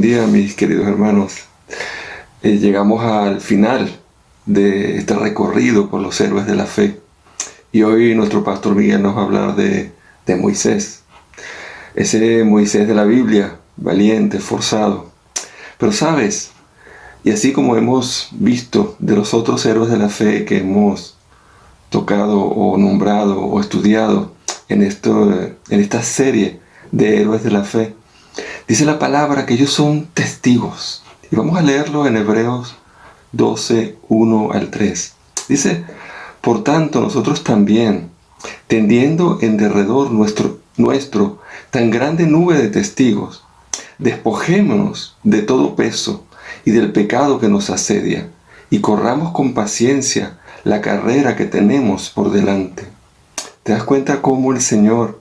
buen día, mis queridos hermanos. Llegamos al final de este recorrido por los héroes de la fe. Y hoy nuestro pastor Miguel nos va a hablar de Moisés. Ese Moisés de la Biblia, valiente, esforzado. Pero sabes, y así como hemos visto de los otros héroes de la fe que hemos tocado o nombrado o estudiado en esta serie de héroes de la fe, dice la palabra que ellos son testigos. Y vamos a leerlo en Hebreos 12, 1 al 3. Dice: por tanto, nosotros también, tendiendo en derredor nuestro tan grande nube de testigos, despojémonos de todo peso y del pecado que nos asedia, y corramos con paciencia la carrera que tenemos por delante. ¿Te das cuenta cómo el Señor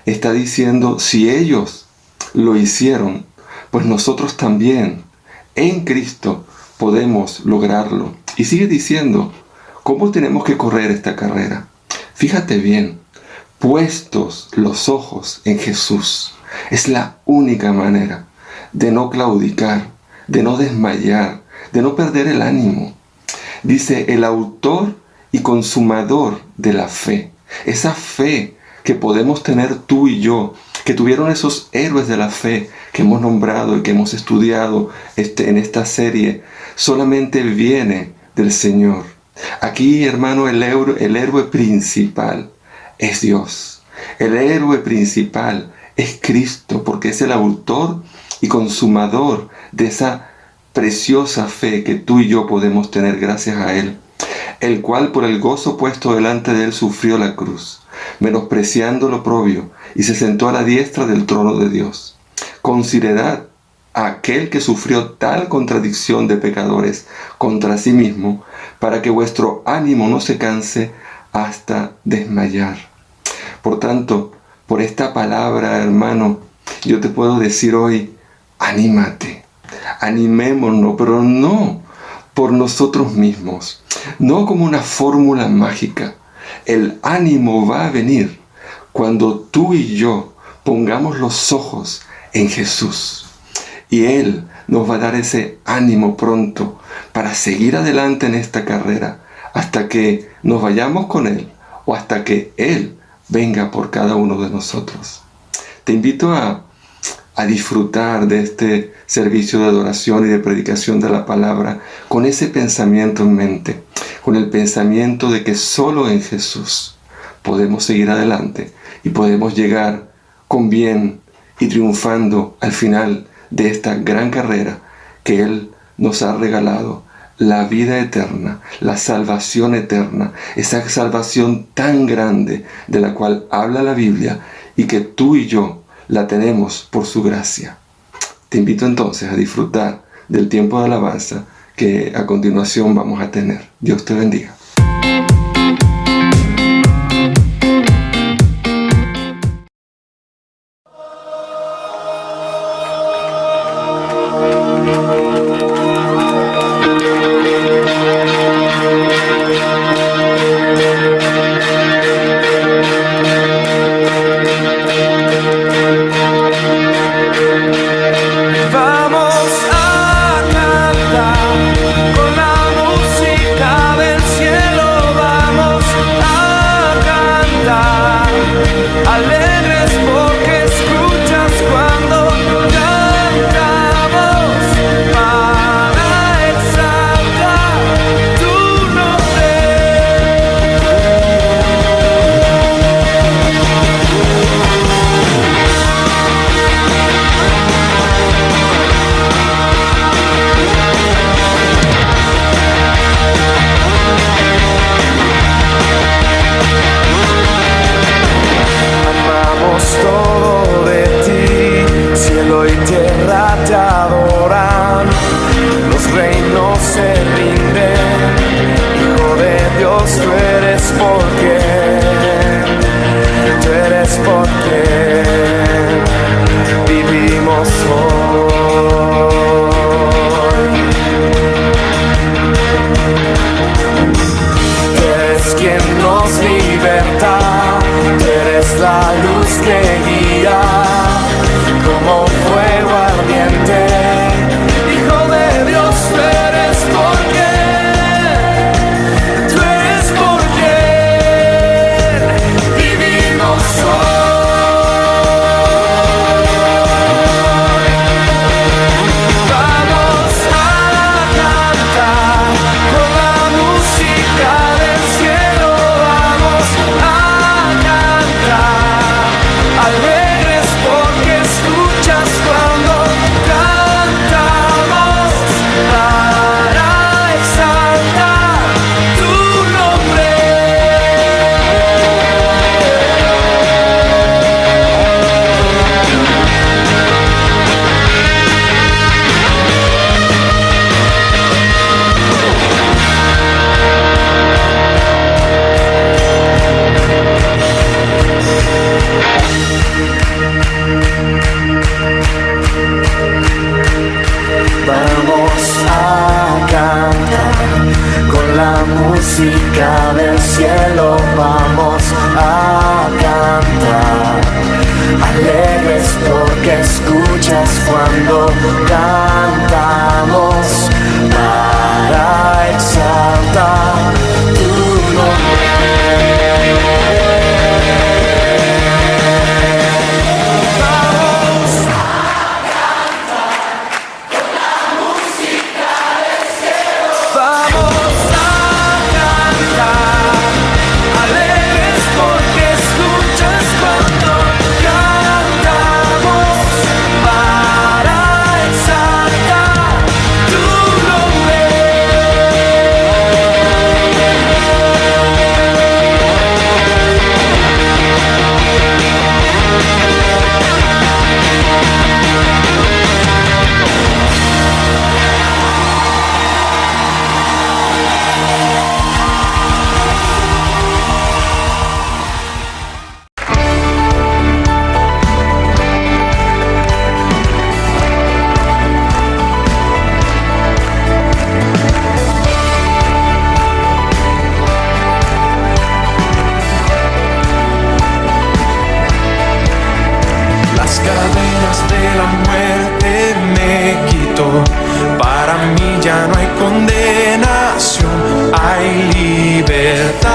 está diciendo, si ellos lo hicieron, pues nosotros también, en Cristo, podemos lograrlo? Y sigue diciendo, ¿cómo tenemos que correr esta carrera? Fíjate bien, puestos los ojos en Jesús. Es la única manera de no claudicar, de no desmayar, de no perder el ánimo. Dice, el autor y consumador de la fe. Esa fe que podemos tener tú y yo, que tuvieron esos héroes de la fe que hemos nombrado y que hemos estudiado en esta serie, solamente viene del Señor. Aquí, hermano, el héroe principal es Dios. El héroe principal es Cristo, porque es el autor y consumador de esa preciosa fe que tú y yo podemos tener gracias a Él, el cual por el gozo puesto delante de Él sufrió la cruz, menospreciando lo oprobio, y se sentó a la diestra del trono de Dios. Considerad a aquel que sufrió tal contradicción de pecadores contra sí mismo, para que vuestro ánimo no se canse hasta desmayar. Por tanto, por esta palabra, hermano, yo te puedo decir hoy, anímate, animémonos, pero no por nosotros mismos, no como una fórmula mágica. El ánimo va a venir cuando tú y yo pongamos los ojos en Jesús. Y Él nos va a dar ese ánimo pronto para seguir adelante en esta carrera hasta que nos vayamos con Él o hasta que Él venga por cada uno de nosotros. Te invito a disfrutar de este servicio de adoración y de predicación de la palabra con ese pensamiento en mente, con el pensamiento de que solo en Jesús podemos seguir adelante y podemos llegar con bien y triunfando al final de esta gran carrera que Él nos ha regalado, la vida eterna, la salvación eterna, esa salvación tan grande de la cual habla la Biblia y que tú y yo la tenemos por su gracia. Te invito entonces a disfrutar del tiempo de alabanza que a continuación vamos a tener. Dios te bendiga. que guía como fuego ardiente. cantamos para exaltar tu nombre. Cadenas de la muerte me quitó. Para mí ya no hay condenación, hay libertad,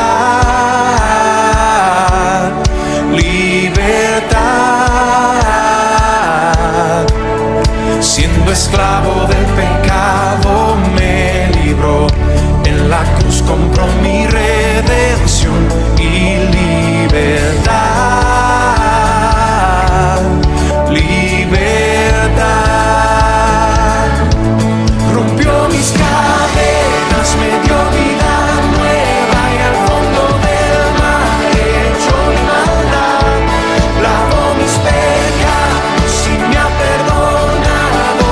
libertad. Siendo esclavo del pecado me libró, en la cruz compró mi redención y libertad. Libertad, rompió mis cadenas, me dio vida nueva y al fondo del mar echó mi maldad, lavó mis pecados y me ha perdonado.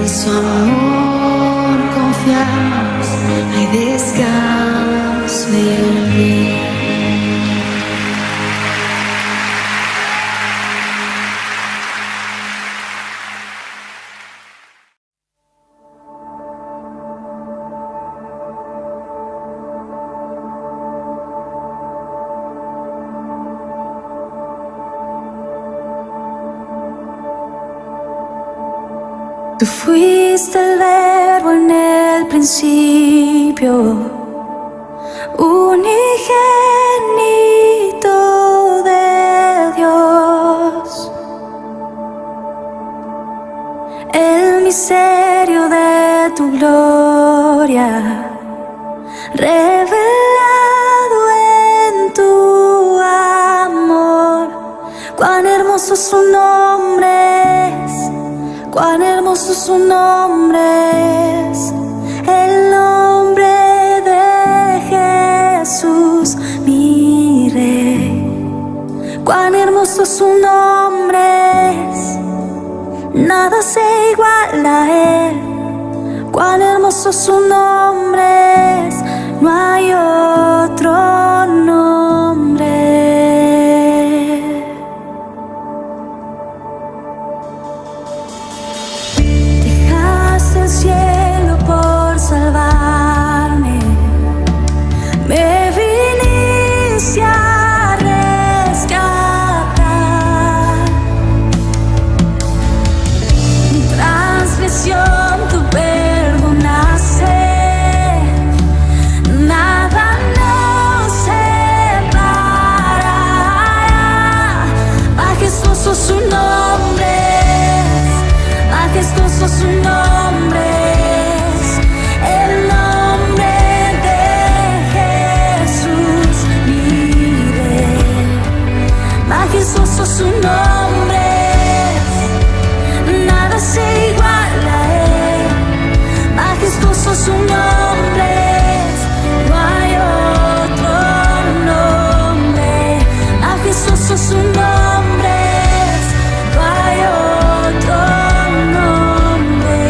En su amor confiamos, hay descanso en mí. Tú fuiste el verbo en el principio, unigénito de Dios. El misterio de tu gloria, revelado en tu amor. Cuán hermoso su nombre es. Cuán hermoso su nombre es, el nombre de Jesús, mi Rey. Cuán hermoso su nombre es, nada se iguala a él. Cuán hermoso su nombre es, no hay otro nombre. El cielo por salvarme, me viniste a rescatar. Mi transgresión tú perdonaste, nada nos separará. Majestuoso su nombre, majestuoso su nombre. Su nombre, nada se iguala a él. Majestuoso su nombre, no hay otro nombre. Majestuoso su nombre, no hay otro nombre.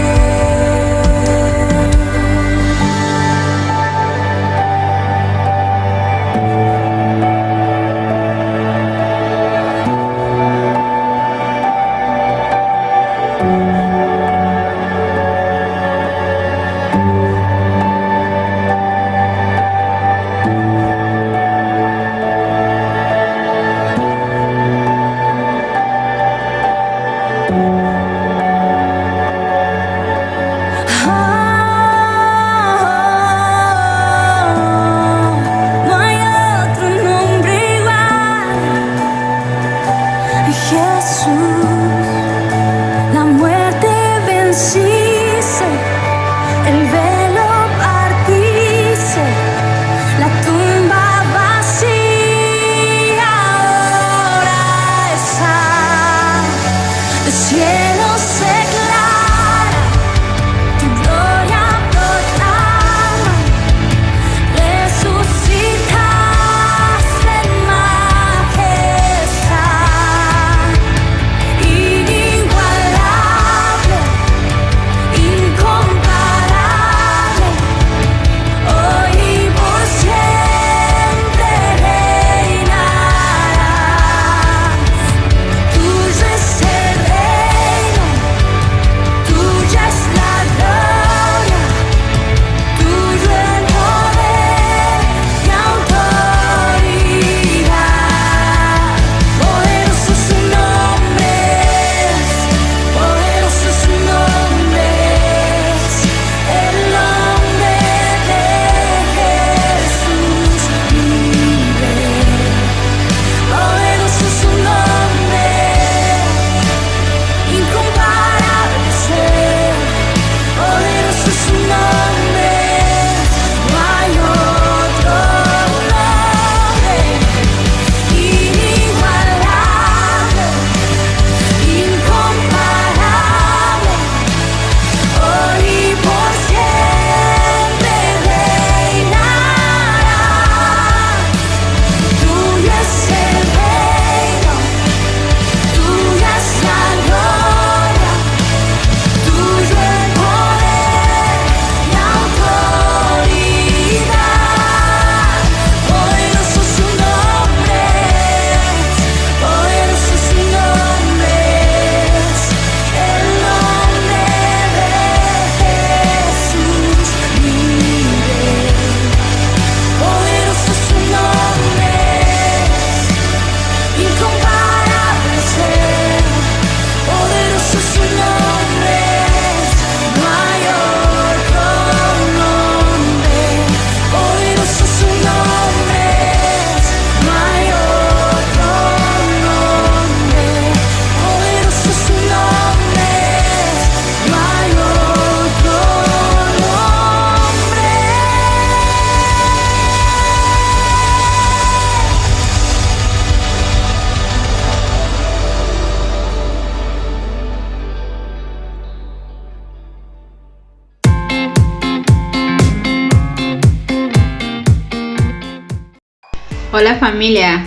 Hola familia,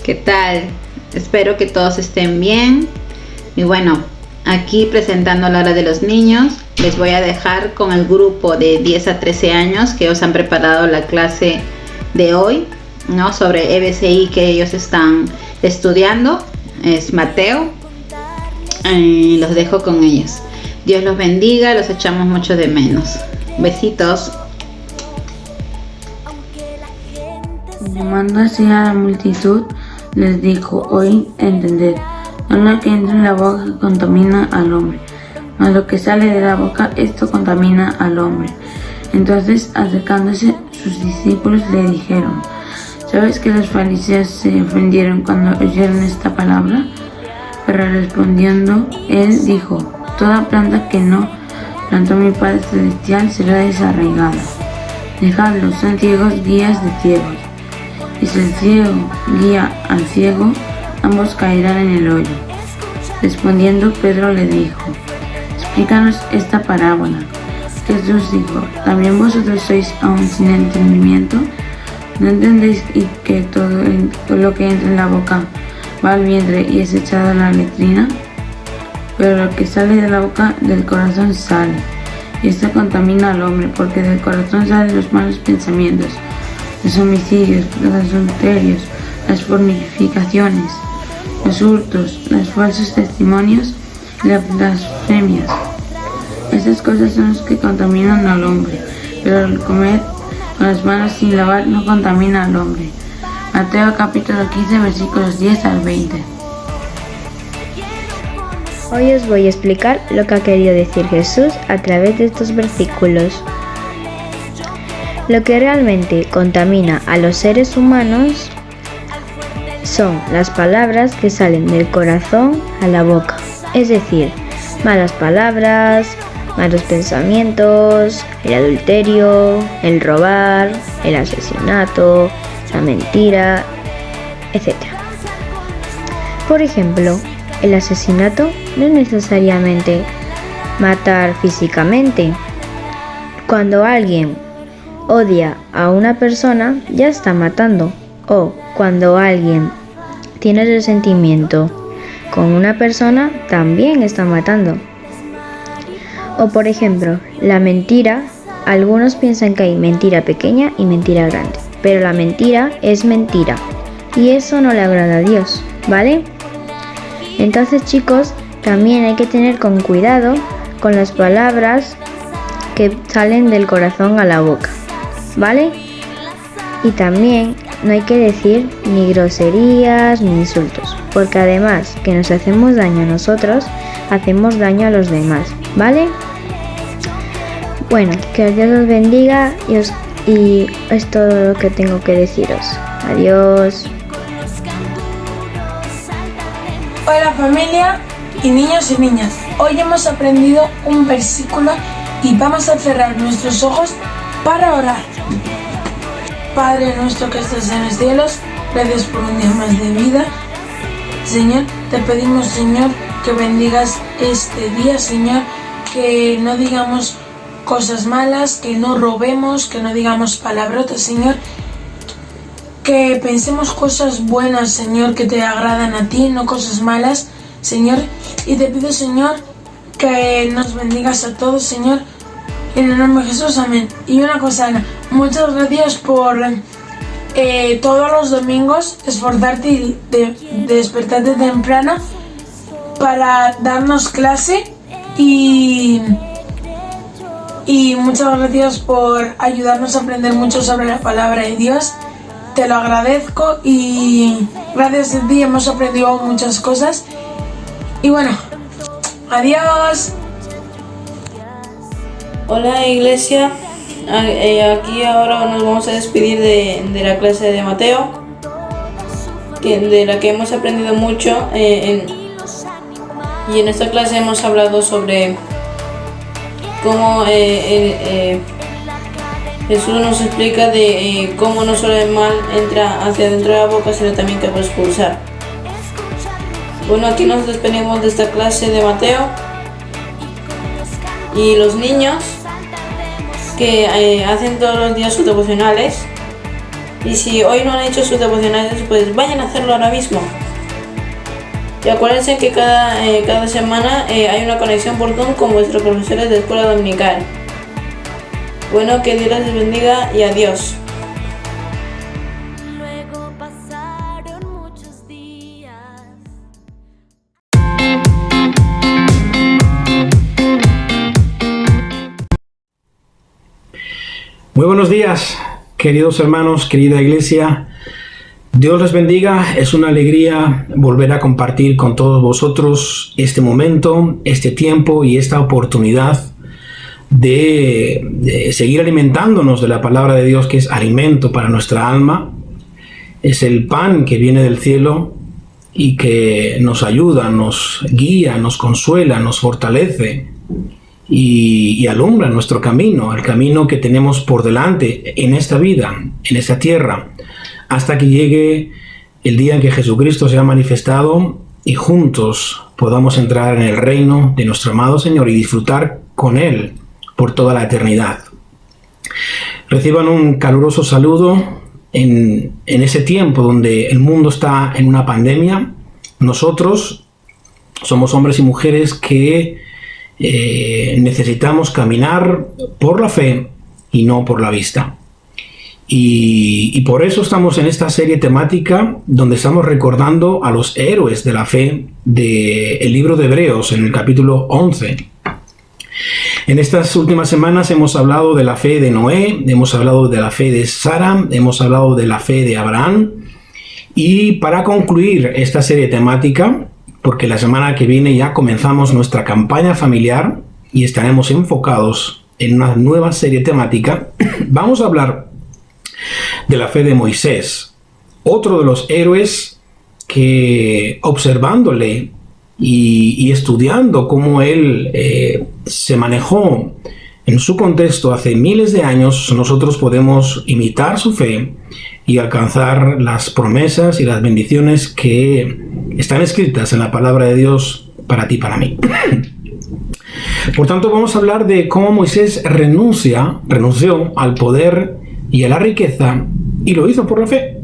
¿qué tal? Espero que todos estén bien. Y bueno, aquí presentando la hora de los niños, les voy a dejar con el grupo de 10 a 13 años que os han preparado la clase de hoy, ¿no? Sobre EBCI que ellos están estudiando. Es Mateo. Los dejo con ellos. Dios los bendiga, los echamos mucho de menos. Besitos. Llamando así a la multitud, les dijo: oíd, entended, no lo que entra en la boca que contamina al hombre, mas lo que sale de la boca, esto contamina al hombre. Entonces, acercándose, sus discípulos le dijeron: ¿sabes que los fariseos se ofendieron cuando oyeron esta palabra? Pero respondiendo, él dijo: toda planta que no plantó mi Padre Celestial será desarraigada. Dejadlos, son ciegos guías de ciegos. Y si el ciego guía al ciego, ambos caerán en el hoyo. Respondiendo, Pedro le dijo: explícanos esta parábola. Jesús dijo: ¿también vosotros sois aún sin entendimiento? ¿No entendéis que todo lo que entra en la boca va al vientre y es echado a la letrina? Pero lo que sale de la boca, del corazón sale, y esto contamina al hombre, porque del corazón salen los malos pensamientos, los homicidios, los adulterios, las fornicaciones, los hurtos, los falsos testimonios y las blasfemias. Estas cosas son las que contaminan al hombre, pero el comer con las manos sin lavar no contamina al hombre. Mateo capítulo 15 versículos 10 al 20. Hoy os voy a explicar lo que ha querido decir Jesús a través de estos versículos. Lo que realmente contamina a los seres humanos son las palabras que salen del corazón a la boca, es decir, malas palabras, malos pensamientos, el adulterio, el robar, el asesinato, la mentira, etc. Por ejemplo, el asesinato no es necesariamente matar físicamente. Cuando alguien odia a una persona, ya está matando. O cuando alguien tiene resentimiento con una persona, también está matando. O por ejemplo, la mentira. Algunos piensan que hay mentira pequeña y mentira grande, pero la mentira es mentira y eso no le agrada a Dios, ¿vale? Entonces, chicos, también hay que tener con cuidado con las palabras que salen del corazón a la boca, ¿vale? Y también no hay que decir ni groserías ni insultos, porque además que nos hacemos daño a nosotros, hacemos daño a los demás, ¿vale? Bueno, que Dios os bendiga y es todo lo que tengo que deciros. Adiós. Hola familia y niños y niñas, hoy hemos aprendido un versículo y vamos a cerrar nuestros ojos para orar. Padre nuestro que estás en los cielos, gracias por un día más de vida. Señor, te pedimos, Señor, que bendigas este día, Señor, que no digamos cosas malas, que no robemos, que no digamos palabrotas, Señor, que pensemos cosas buenas, Señor, que te agradan a ti, no cosas malas, Señor. Y te pido, Señor, que nos bendigas a todos, Señor, en el nombre de Jesús, amén. Y una cosa, Ana, muchas gracias por todos los domingos esforzarte y de despertarte temprano para darnos clase y muchas gracias por ayudarnos a aprender mucho sobre la palabra de Dios. Te lo agradezco y gracias a ti hemos aprendido muchas cosas. Y bueno, adiós. Hola iglesia, aquí ahora nos vamos a despedir de la clase de Mateo, de la que hemos aprendido mucho y en esta clase hemos hablado sobre cómo Jesús nos explica de cómo no solo el mal entra hacia dentro de la boca, sino también que puede expulsar. Bueno, aquí nos despedimos de esta clase de Mateo y los niños que hacen todos los días sus devocionales, Y si hoy no han hecho sus devocionales, pues vayan a hacerlo ahora mismo. Y acuérdense que cada semana hay una conexión por Zoom con vuestros profesores de escuela dominical. Bueno, que Dios les bendiga y adiós. Luego pasaron muchos días. Muy buenos días, queridos hermanos, querida iglesia. Dios les bendiga. Es una alegría volver a compartir con todos vosotros este momento, este tiempo y esta oportunidad de seguir alimentándonos de la palabra de Dios, que es alimento para nuestra alma. Es el pan que viene del cielo y que nos ayuda, nos guía, nos consuela, nos fortalece y alumbra nuestro camino, el camino que tenemos por delante en esta vida, en esta tierra, hasta que llegue el día en que Jesucristo sea manifestado y juntos podamos entrar en el reino de nuestro amado Señor y disfrutar con Él por toda la eternidad. Reciban un caluroso saludo en ese tiempo donde el mundo está en una pandemia. Nosotros somos hombres y mujeres que necesitamos caminar por la fe y no por la vista. Y por eso estamos en esta serie temática donde estamos recordando a los héroes de la fe del libro de Hebreos en el capítulo 11. En estas últimas semanas hemos hablado de la fe de Noé, hemos hablado de la fe de Sara, hemos hablado de la fe de Abraham. Y para concluir esta serie temática, porque la semana que viene ya comenzamos nuestra campaña familiar y estaremos enfocados en una nueva serie temática, vamos a hablar de la fe de Moisés, otro de los héroes que, observándole y estudiando cómo él se manejó en su contexto hace miles de años, nosotros podemos imitar su fe y alcanzar las promesas y las bendiciones que están escritas en la palabra de Dios para ti y para mí. Por tanto, vamos a hablar de cómo Moisés renunció al poder y a la riqueza, y lo hizo por la fe.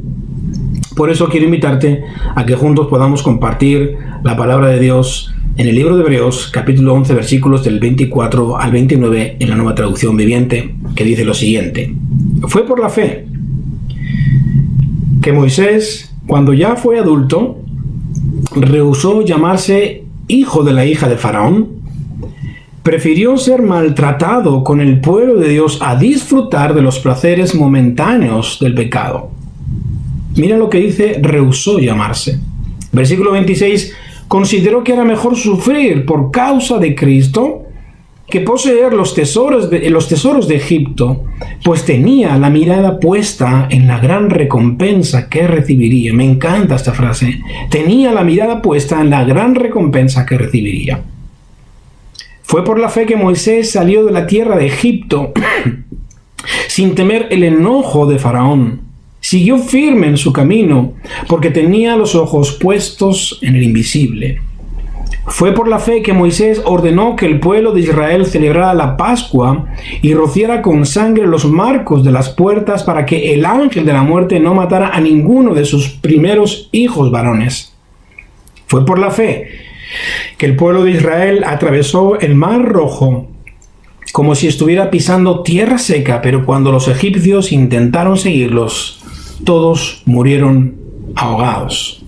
Por eso quiero invitarte a que juntos podamos compartir la palabra de Dios en el libro de Hebreos, capítulo 11, versículos del 24 al 29, en la Nueva Traducción Viviente, que dice lo siguiente: Fue por la fe que Moisés, cuando ya fue adulto, rehusó llamarse hijo de la hija de Faraón. Prefirió ser maltratado con el pueblo de Dios a disfrutar de los placeres momentáneos del pecado. Mira lo que dice, rehusó llamarse. Versículo 26, consideró que era mejor sufrir por causa de Cristo que poseer los tesoros de Egipto, pues tenía la mirada puesta en la gran recompensa que recibiría. Me encanta esta frase. Tenía la mirada puesta en la gran recompensa que recibiría. Fue por la fe que Moisés salió de la tierra de Egipto sin temer el enojo de Faraón. Siguió firme en su camino porque tenía los ojos puestos en el invisible. Fue por la fe que Moisés ordenó que el pueblo de Israel celebrara la Pascua y rociara con sangre los marcos de las puertas para que el ángel de la muerte no matara a ninguno de sus primeros hijos varones. Fue por la fe que el pueblo de Israel atravesó el Mar Rojo como si estuviera pisando tierra seca, pero cuando los egipcios intentaron seguirlos, todos murieron ahogados.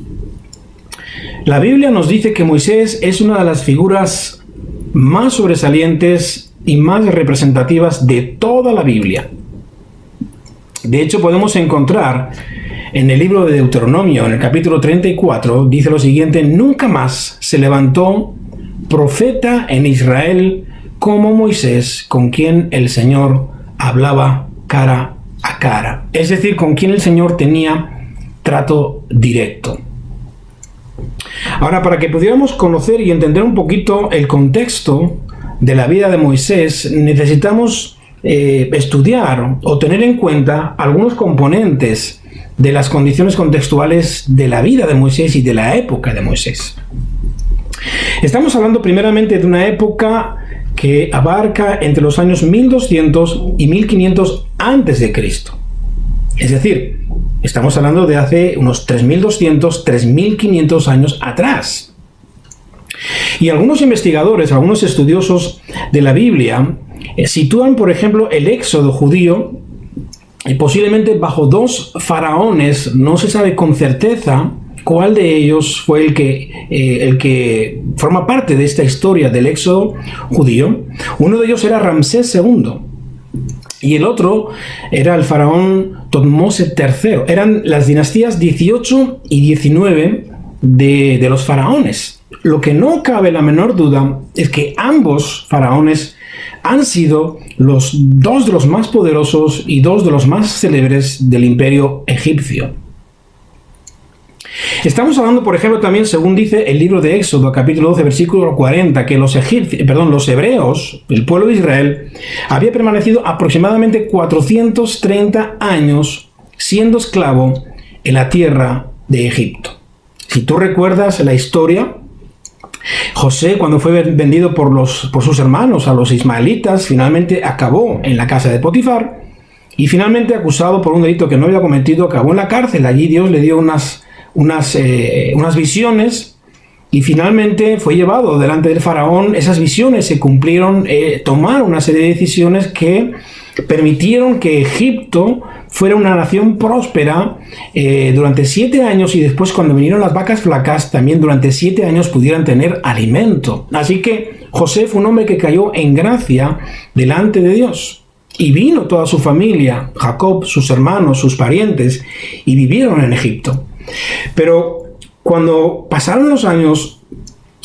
La Biblia nos dice que Moisés es una de las figuras más sobresalientes y más representativas de toda la Biblia. De hecho, podemos encontrar en el libro de Deuteronomio, en el capítulo 34, dice lo siguiente: nunca más se levantó profeta en Israel como Moisés, con quien el Señor hablaba cara a cara. Es decir, con quien el Señor tenía trato directo. Ahora, para que pudiéramos conocer y entender un poquito el contexto de la vida de Moisés, necesitamos estudiar o tener en cuenta algunos componentes de las condiciones contextuales de la vida de Moisés y de la época de Moisés. Estamos hablando primeramente de una época que abarca entre los años 1200 y 1500 antes de Cristo. Es decir, Estamos hablando de hace unos 3.200, 3.500 años atrás. Y algunos investigadores, algunos estudiosos de la Biblia, sitúan, por ejemplo, el éxodo judío posiblemente bajo 2 faraones. No se sabe con certeza cuál de ellos fue el que forma parte de esta historia del éxodo judío. Uno de ellos era Ramsés II y el otro era el faraón Thutmose III. Eran las dinastías 18 y 19 de los faraones. Lo que no cabe la menor duda es que ambos faraones han sido los 2 de los más poderosos y 2 de los más célebres del imperio egipcio. Estamos hablando, por ejemplo, también, según dice el libro de Éxodo, capítulo 12, versículo 40, que los hebreos, el pueblo de Israel, había permanecido aproximadamente 430 años siendo esclavo en la tierra de Egipto. Si tú recuerdas la historia, José, cuando fue vendido por sus hermanos a los ismaelitas, finalmente acabó en la casa de Potifar y finalmente, acusado por un delito que no había cometido, acabó en la cárcel. Allí Dios le dio unas visiones y finalmente fue llevado delante del faraón. Esas visiones se cumplieron, tomaron una serie de decisiones que permitieron que Egipto fuera una nación próspera durante 7 años, y después, cuando vinieron las vacas flacas, también durante 7 años pudieran tener alimento. Así que José fue un hombre que cayó en gracia delante de Dios, y vino toda su familia, Jacob, sus hermanos, sus parientes, y vivieron en Egipto. Pero cuando pasaron los años,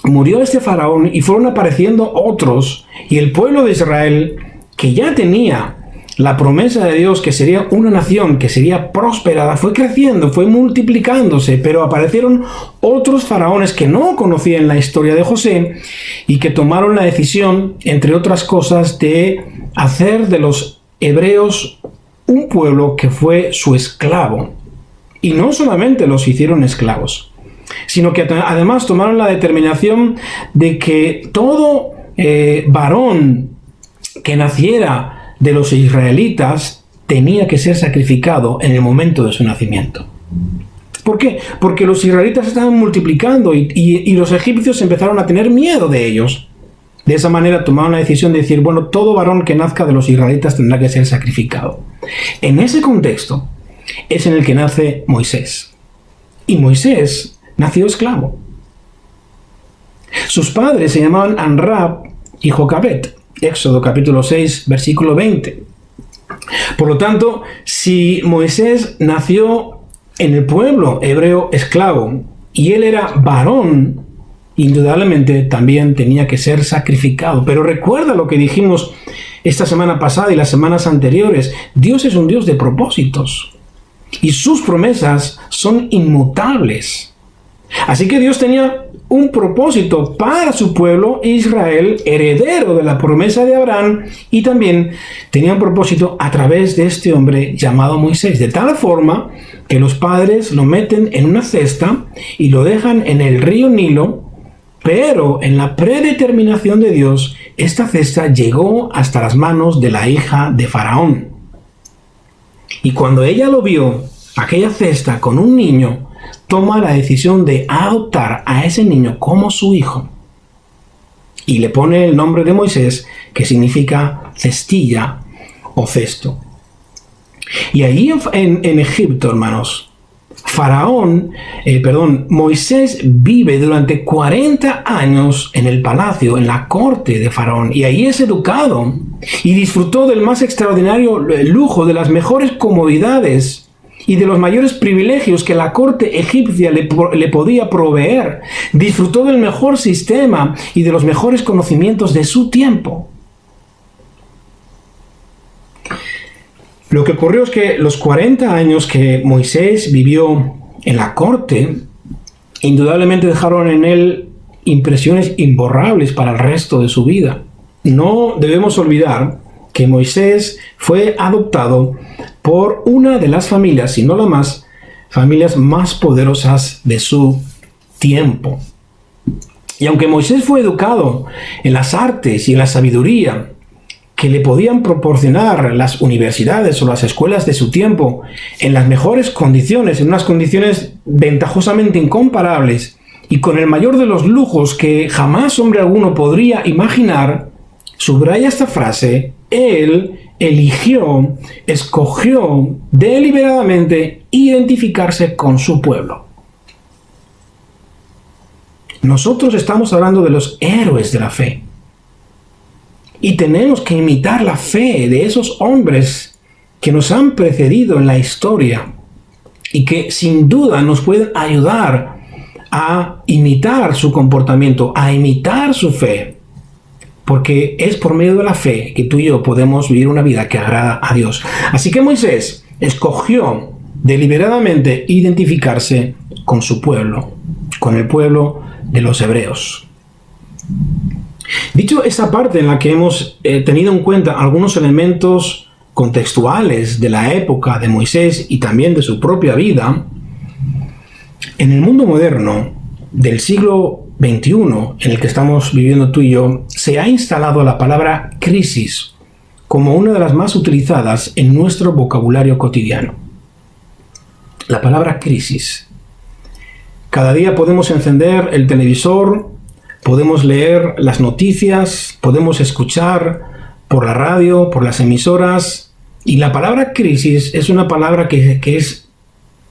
murió este faraón y fueron apareciendo otros, y el pueblo de Israel, que ya tenía la promesa de Dios que sería una nación que sería próspera, fue creciendo, fue multiplicándose, pero aparecieron otros faraones que no conocían la historia de José y que tomaron la decisión, entre otras cosas, de hacer de los hebreos un pueblo que fue su esclavo. Y no solamente los hicieron esclavos, sino que además tomaron la determinación de que todo varón que naciera de los israelitas tenía que ser sacrificado en el momento de su nacimiento. ¿Por qué? Porque los israelitas estaban multiplicando y los egipcios empezaron a tener miedo de ellos. De esa manera tomaron la decisión de decir, bueno, todo varón que nazca de los israelitas tendrá que ser sacrificado. En ese contexto es en el que nace Moisés. Y Moisés nació esclavo. Sus padres se llamaban Amram y Jocabed. Éxodo capítulo 6, versículo 20. Por lo tanto, si Moisés nació en el pueblo hebreo esclavo y él era varón, indudablemente también tenía que ser sacrificado. Pero recuerda lo que dijimos esta semana pasada y las semanas anteriores. Dios es un Dios de propósitos y sus promesas son inmutables. Así que Dios tenía un propósito para su pueblo Israel, heredero de la promesa de Abraham, y también tenía un propósito a través de este hombre llamado Moisés, de tal forma que los padres lo meten en una cesta y lo dejan en el río Nilo, pero en la predeterminación de Dios, esta cesta llegó hasta las manos de la hija de Faraón. Y cuando ella lo vio, aquella cesta con un niño, toma la decisión de adoptar a ese niño como su hijo y le pone el nombre de Moisés, que significa cestilla o cesto. Y allí en Egipto, hermanos, Moisés vive durante 40 años en el palacio, en la corte de Faraón, y ahí es educado y disfrutó del más extraordinario lujo, de las mejores comodidades y de los mayores privilegios que la corte egipcia le podía proveer. Disfrutó del mejor sistema y de los mejores conocimientos de su tiempo. Lo que ocurrió es que los 40 años que Moisés vivió en la corte, indudablemente dejaron en él impresiones imborrables para el resto de su vida. No debemos olvidar que Moisés fue adoptado por una de las familias, si no la más, familias más poderosas de su tiempo. Y aunque Moisés fue educado en las artes y en la sabiduría que le podían proporcionar las universidades o las escuelas de su tiempo en las mejores condiciones, en unas condiciones ventajosamente incomparables y con el mayor de los lujos que jamás hombre alguno podría imaginar, subraya esta frase: él eligió, escogió deliberadamente identificarse con su pueblo. Nosotros estamos hablando de los héroes de la fe. Y tenemos que imitar la fe de esos hombres que nos han precedido en la historia y que sin duda nos pueden ayudar a imitar su comportamiento, a imitar su fe. Porque es por medio de la fe que tú y yo podemos vivir una vida que agrada a Dios. Así que Moisés escogió deliberadamente identificarse con su pueblo, con el pueblo de los hebreos. Dicho esa parte en la que hemos tenido en cuenta algunos elementos contextuales de la época de Moisés y también de su propia vida, en el mundo moderno del siglo XXI en el que estamos viviendo tú y yo, se ha instalado la palabra crisis como una de las más utilizadas en nuestro vocabulario cotidiano. La palabra crisis. Cada día podemos encender el televisor, podemos leer las noticias, podemos escuchar por la radio, por las emisoras, y la palabra crisis es una palabra que es,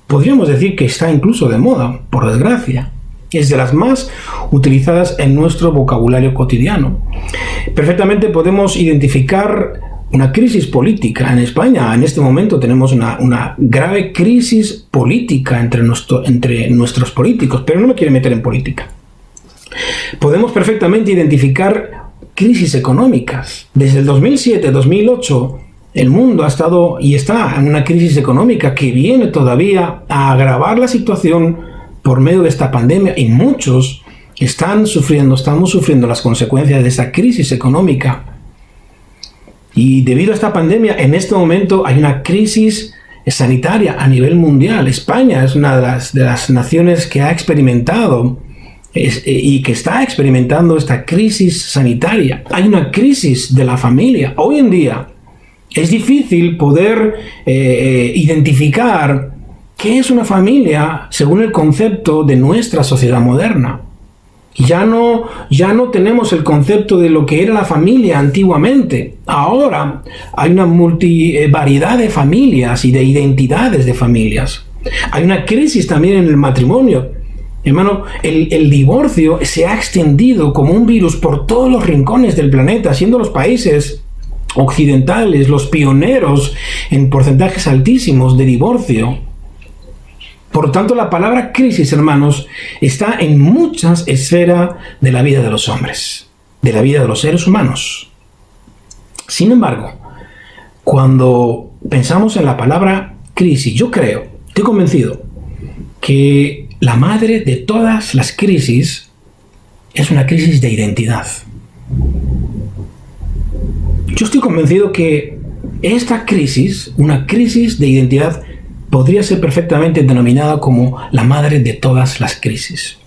podríamos decir que está incluso de moda, por desgracia. Es de las más utilizadas en nuestro vocabulario cotidiano. Perfectamente podemos identificar una crisis política en España. En este momento tenemos una grave crisis política entre nuestros políticos, pero no me quiero meter en política. Podemos perfectamente identificar crisis económicas. Desde el 2007-2008 el mundo ha estado y está en una crisis económica que viene todavía a agravar la situación por medio de esta pandemia, y muchos estamos sufriendo las consecuencias de esa crisis económica. Y debido a esta pandemia, en este momento hay una crisis sanitaria a nivel mundial. España es una de las naciones que ha experimentado y que está experimentando esta crisis sanitaria. Hay una crisis de la familia. Hoy en día es difícil poder identificar qué es una familia según el concepto de nuestra sociedad moderna. Ya no tenemos el concepto de lo que era la familia antiguamente. Ahora hay una multivariedad de familias y de identidades de familias. Hay una crisis también en el matrimonio. Hermano, el divorcio se ha extendido como un virus por todos los rincones del planeta, siendo los países occidentales los pioneros en porcentajes altísimos de divorcio. Por tanto, la palabra crisis, hermanos, está en muchas esferas de la vida de los hombres, de la vida de los seres humanos. Sin embargo, cuando pensamos en la palabra crisis, yo estoy convencido que la madre de todas las crisis es una crisis de identidad. Yo estoy convencido que esta crisis, una crisis de identidad, podría ser perfectamente denominada como la madre de todas las crisis.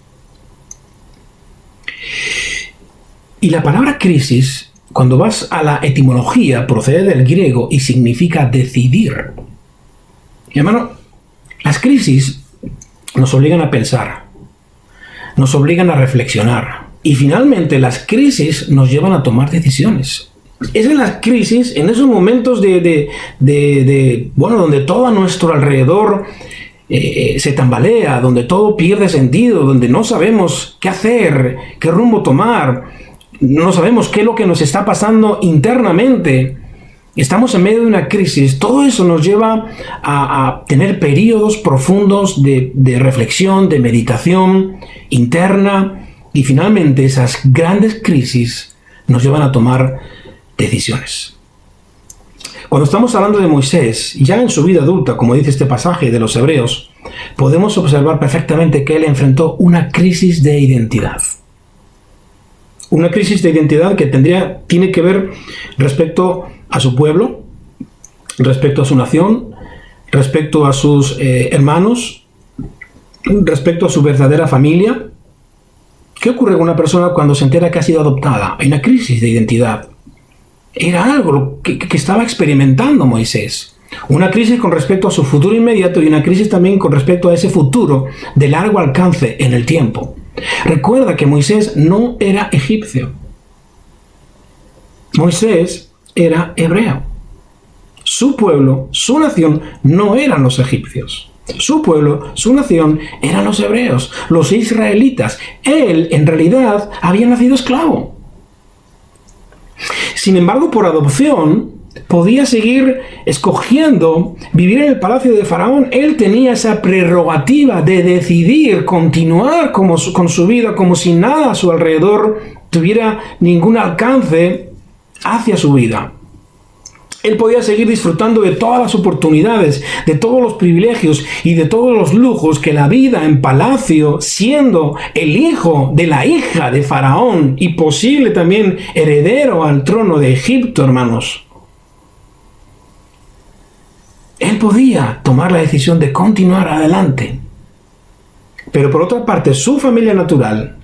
Y la palabra crisis, cuando vas a la etimología, procede del griego y significa decidir. Y hermano, las crisis nos obligan a pensar, nos obligan a reflexionar, y finalmente las crisis nos llevan a tomar decisiones. Es en las crisis, en esos momentos donde todo a nuestro alrededor se tambalea, donde todo pierde sentido, donde no sabemos qué hacer, qué rumbo tomar, no sabemos qué es lo que nos está pasando internamente. Estamos en medio de una crisis. Todo eso nos lleva a tener periodos profundos de reflexión, de meditación interna, y finalmente esas grandes crisis nos llevan a tomar decisiones. Cuando estamos hablando de Moisés, ya en su vida adulta, como dice este pasaje de los Hebreos, podemos observar perfectamente que él enfrentó una crisis de identidad. Una crisis de identidad que tiene que ver respecto a su pueblo, respecto a su nación, respecto a sus hermanos, respecto a su verdadera familia. ¿Qué ocurre con una persona cuando se entera que ha sido adoptada? Hay una crisis de identidad. era algo que estaba experimentando Moisés. Una crisis con respecto a su futuro inmediato y una crisis también con respecto a ese futuro de largo alcance en el tiempo. Recuerda que Moisés no era egipcio. Moisés era hebreo. Su pueblo, su nación, no eran los egipcios. Su pueblo, su nación, eran los hebreos, los israelitas. Él, en realidad, había nacido esclavo. Sin embargo, por adopción, podía seguir escogiendo vivir en el palacio de Faraón. Él tenía esa prerrogativa de decidir continuar con su vida como si nada a su alrededor tuviera ningún alcance hacia su vida. Él podía seguir disfrutando de todas las oportunidades, de todos los privilegios y de todos los lujos que la vida en palacio, siendo el hijo de la hija de Faraón y posible también heredero al trono de Egipto, hermanos. Él podía tomar la decisión de continuar adelante. Pero por otra parte, su familia natural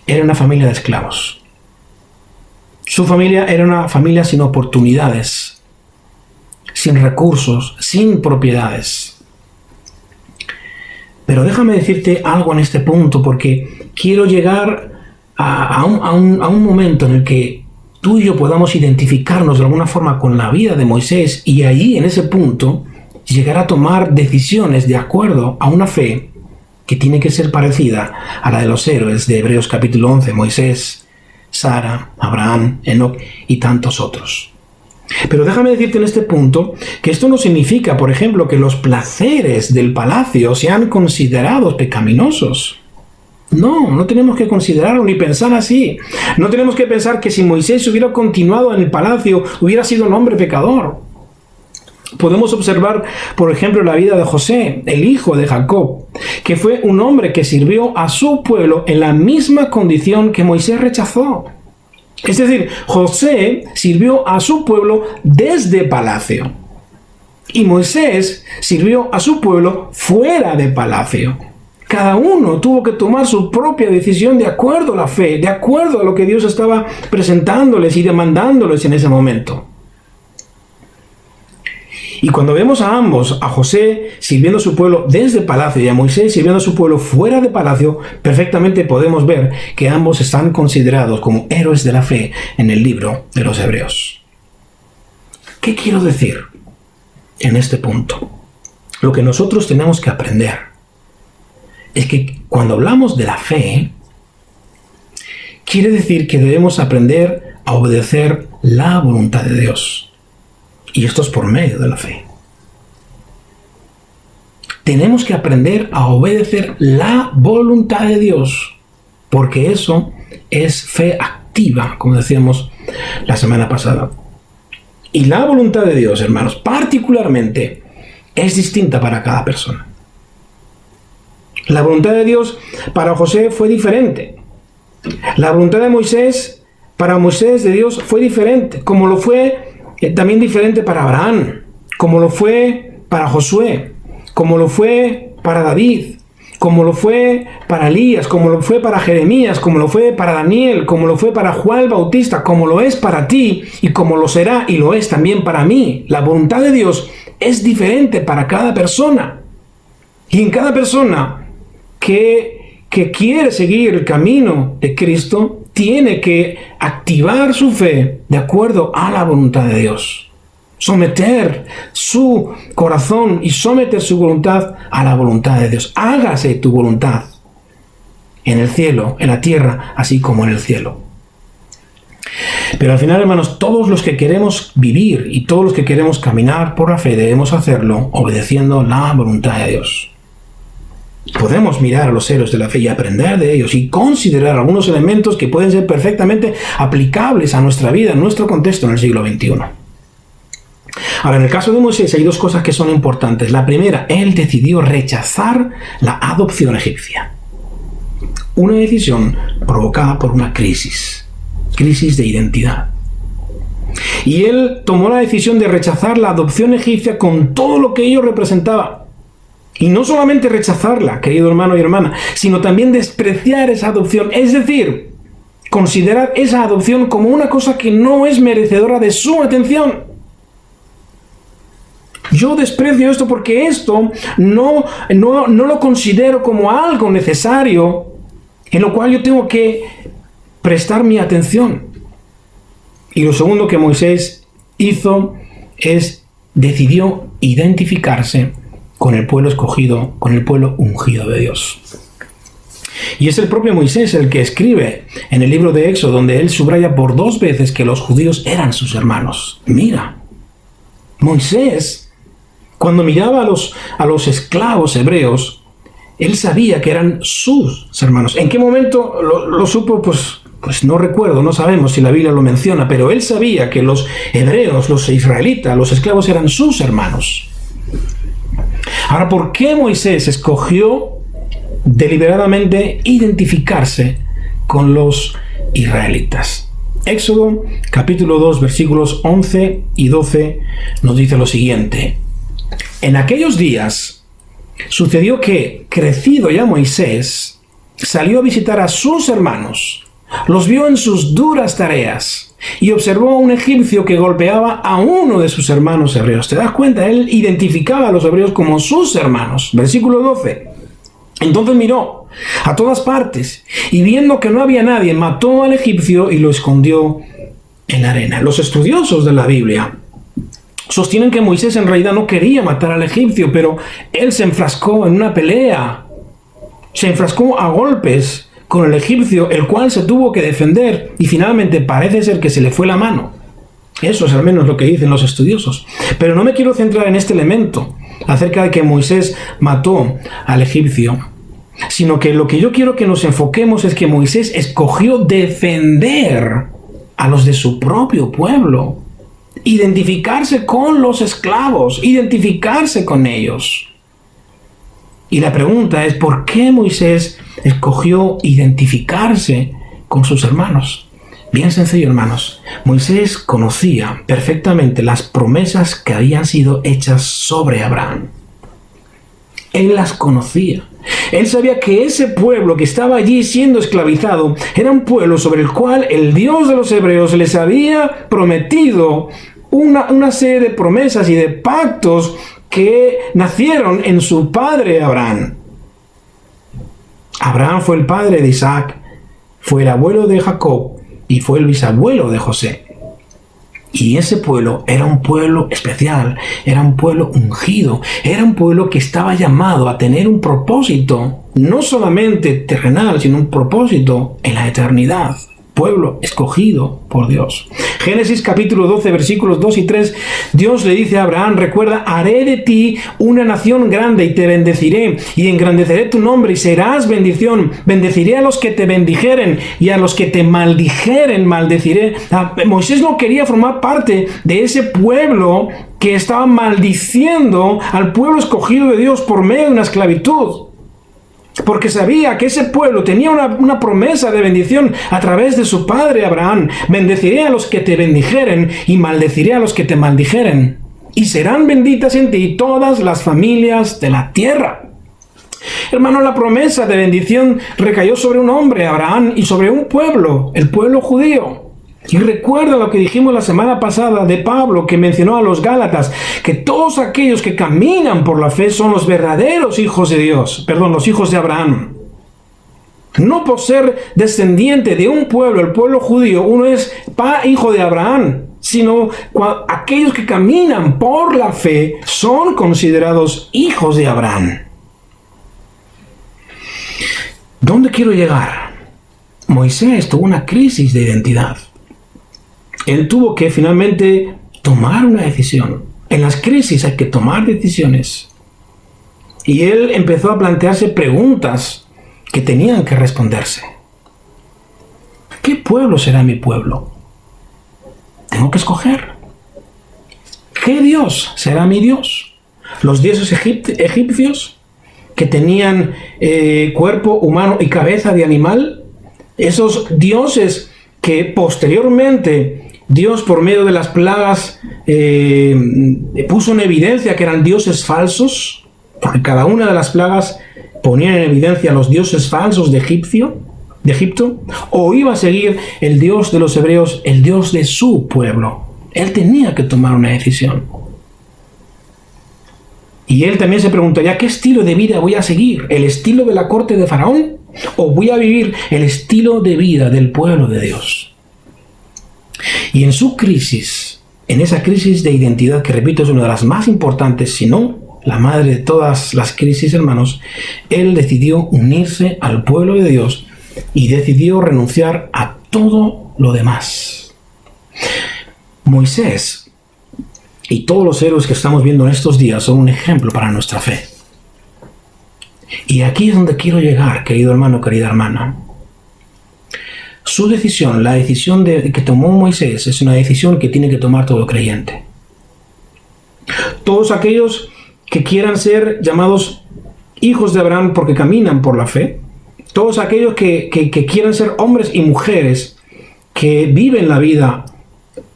era una familia de esclavos. Su familia era una familia sin oportunidades, sin recursos, sin propiedades. Pero déjame decirte algo en este punto, porque quiero llegar a un momento en el que tú y yo podamos identificarnos de alguna forma con la vida de Moisés y ahí, en ese punto, llegar a tomar decisiones de acuerdo a una fe que tiene que ser parecida a la de los héroes de Hebreos capítulo 11, Moisés, Sara, Abraham, Enoc y tantos otros. Pero déjame decirte en este punto que esto no significa, por ejemplo, que los placeres del palacio sean considerados pecaminosos. No tenemos que considerarlo ni pensar así. No tenemos que pensar que si Moisés hubiera continuado en el palacio hubiera sido un hombre pecador. Podemos observar, por ejemplo, la vida de José, el hijo de Jacob, que fue un hombre que sirvió a su pueblo en la misma condición que Moisés rechazó. Es decir, José sirvió a su pueblo desde palacio y Moisés sirvió a su pueblo fuera de palacio. Cada uno tuvo que tomar su propia decisión de acuerdo a la fe, de acuerdo a lo que Dios estaba presentándoles y demandándoles en ese momento. Y cuando vemos a ambos, a José sirviendo a su pueblo desde palacio y a Moisés sirviendo a su pueblo fuera de palacio, perfectamente podemos ver que ambos están considerados como héroes de la fe en el libro de los Hebreos. ¿Qué quiero decir en este punto? Lo que nosotros tenemos que aprender es que cuando hablamos de la fe, quiere decir que debemos aprender a obedecer la voluntad de Dios. Y esto es por medio de la fe. Tenemos que aprender a obedecer la voluntad de Dios, porque eso es fe activa, como decíamos la semana pasada. Y la voluntad de Dios, hermanos, particularmente, es distinta para cada persona. La voluntad de Dios para José fue diferente. La voluntad de Moisés, para Moisés de Dios, fue diferente, como lo fue también diferente para Abraham, como lo fue para Josué, como lo fue para David, como lo fue para Elías, como lo fue para Jeremías, como lo fue para Daniel, como lo fue para Juan el Bautista, como lo es para ti y como lo será y lo es también para mí. La voluntad de Dios es diferente para cada persona. Y en cada persona que quiere seguir el camino de Cristo, tiene que activar su fe de acuerdo a la voluntad de Dios. Someter su corazón y someter su voluntad a la voluntad de Dios. Hágase tu voluntad en el cielo, en la tierra, así como en el cielo. Pero al final, hermanos, todos los que queremos vivir y todos los que queremos caminar por la fe debemos hacerlo obedeciendo la voluntad de Dios. Podemos mirar a los héroes de la fe y aprender de ellos y considerar algunos elementos que pueden ser perfectamente aplicables a nuestra vida, a nuestro contexto en el siglo XXI. Ahora, en el caso de Moisés hay dos cosas que son importantes. La primera, él decidió rechazar la adopción egipcia. Una decisión provocada por una crisis de identidad. Y él tomó la decisión de rechazar la adopción egipcia con todo lo que ello representaba. Y no solamente rechazarla, querido hermano y hermana, sino también despreciar esa adopción. Es decir, considerar esa adopción como una cosa que no es merecedora de su atención. Yo desprecio esto porque esto no lo considero como algo necesario en lo cual yo tengo que prestar mi atención. Y lo segundo que Moisés hizo es decidió identificarse con el pueblo escogido, con el pueblo ungido de Dios. Y es el propio Moisés el que escribe en el libro de Éxodo, donde él subraya por 2 veces que los judíos eran sus hermanos. Mira, Moisés, cuando miraba a los esclavos hebreos, él sabía que eran sus hermanos. ¿En qué momento lo supo? Pues no recuerdo, no sabemos si la Biblia lo menciona, pero él sabía que los hebreos, los israelitas, los esclavos eran sus hermanos. Ahora, ¿por qué Moisés escogió deliberadamente identificarse con los israelitas? Éxodo capítulo 2 versículos 11 y 12 nos dice lo siguiente: en aquellos días sucedió que, crecido ya Moisés, salió a visitar a sus hermanos, los vio en sus duras tareas y observó a un egipcio que golpeaba a uno de sus hermanos hebreos. ¿Te das cuenta? Él identificaba a los hebreos como sus hermanos. Versículo 12. Entonces miró a todas partes y viendo que no había nadie, mató al egipcio y lo escondió en la arena. Los estudiosos de la Biblia sostienen que Moisés en realidad no quería matar al egipcio, pero él se enfrascó en una pelea, se enfrascó a golpes con el egipcio, el cual se tuvo que defender y finalmente parece ser que se le fue la mano. Eso es al menos lo que dicen los estudiosos. Pero no me quiero centrar en este elemento acerca de que Moisés mató al egipcio, sino que lo que yo quiero que nos enfoquemos es que Moisés escogió defender a los de su propio pueblo, identificarse con los esclavos, identificarse con ellos. Y la pregunta es, ¿por qué Moisés escogió identificarse con sus hermanos? Bien sencillo, hermanos. Moisés conocía perfectamente las promesas que habían sido hechas sobre Abraham. Él las conocía. Él sabía que ese pueblo que estaba allí siendo esclavizado era un pueblo sobre el cual el Dios de los hebreos les había prometido una serie de promesas y de pactos que nacieron en su padre Abraham. Abraham fue el padre de Isaac, fue el abuelo de Jacob y fue el bisabuelo de José. Y ese pueblo era un pueblo especial, era un pueblo ungido, era un pueblo que estaba llamado a tener un propósito, no solamente terrenal, sino un propósito en la eternidad. Pueblo escogido por Dios. Génesis capítulo 12 versículos 2 y 3, Dios le dice a Abraham: recuerda, haré de ti una nación grande y te bendeciré y engrandeceré tu nombre y serás bendición. Bendeciré a los que te bendijeren y a los que te maldijeren maldeciré. Moisés no quería formar parte de ese pueblo que estaba maldiciendo al pueblo escogido de Dios por medio de una esclavitud, porque sabía que ese pueblo tenía una promesa de bendición a través de su padre Abraham. Bendeciré a los que te bendijeren y maldeciré a los que te maldijeren, y serán benditas en ti todas las familias de la tierra. Hermano, la promesa de bendición recayó sobre un hombre, Abraham, y sobre un pueblo, el pueblo judío. Y recuerda lo que dijimos la semana pasada de Pablo, que mencionó a los Gálatas, que todos aquellos que caminan por la fe son los verdaderos hijos de Dios, los hijos de Abraham. No por ser descendiente de un pueblo, el pueblo judío, uno es hijo de Abraham, sino aquellos que caminan por la fe son considerados hijos de Abraham. ¿Dónde quiero llegar? Moisés tuvo una crisis de identidad. Él tuvo que finalmente tomar una decisión. En las crisis hay que tomar decisiones. Y él empezó a plantearse preguntas que tenían que responderse. ¿Qué pueblo será mi pueblo? Tengo que escoger. ¿Qué Dios será mi Dios? Los dioses egipcios que tenían cuerpo humano y cabeza de animal. Esos dioses que posteriormente Dios, por medio de las plagas, puso en evidencia que eran dioses falsos, porque cada una de las plagas ponía en evidencia a los dioses falsos de Egipcio. de Egipto? ¿O iba a seguir el Dios de los hebreos, el Dios de su pueblo? Él tenía que tomar una decisión. Y él también se preguntaría, ¿qué estilo de vida voy a seguir? ¿El estilo de la corte de Faraón? ¿O voy a vivir el estilo de vida del pueblo de Dios? Y en su crisis, en esa crisis de identidad, que repito es una de las más importantes, si no la madre de todas las crisis, hermanos, él decidió unirse al pueblo de Dios y decidió renunciar a todo lo demás. Moisés y todos los héroes que estamos viendo en estos días son un ejemplo para nuestra fe. Y aquí es donde quiero llegar, querido hermano, querida hermana. Su decisión, la decisión que tomó Moisés, es una decisión que tiene que tomar todo creyente. Todos aquellos que quieran ser llamados hijos de Abraham porque caminan por la fe, todos aquellos que quieran ser hombres y mujeres que viven la vida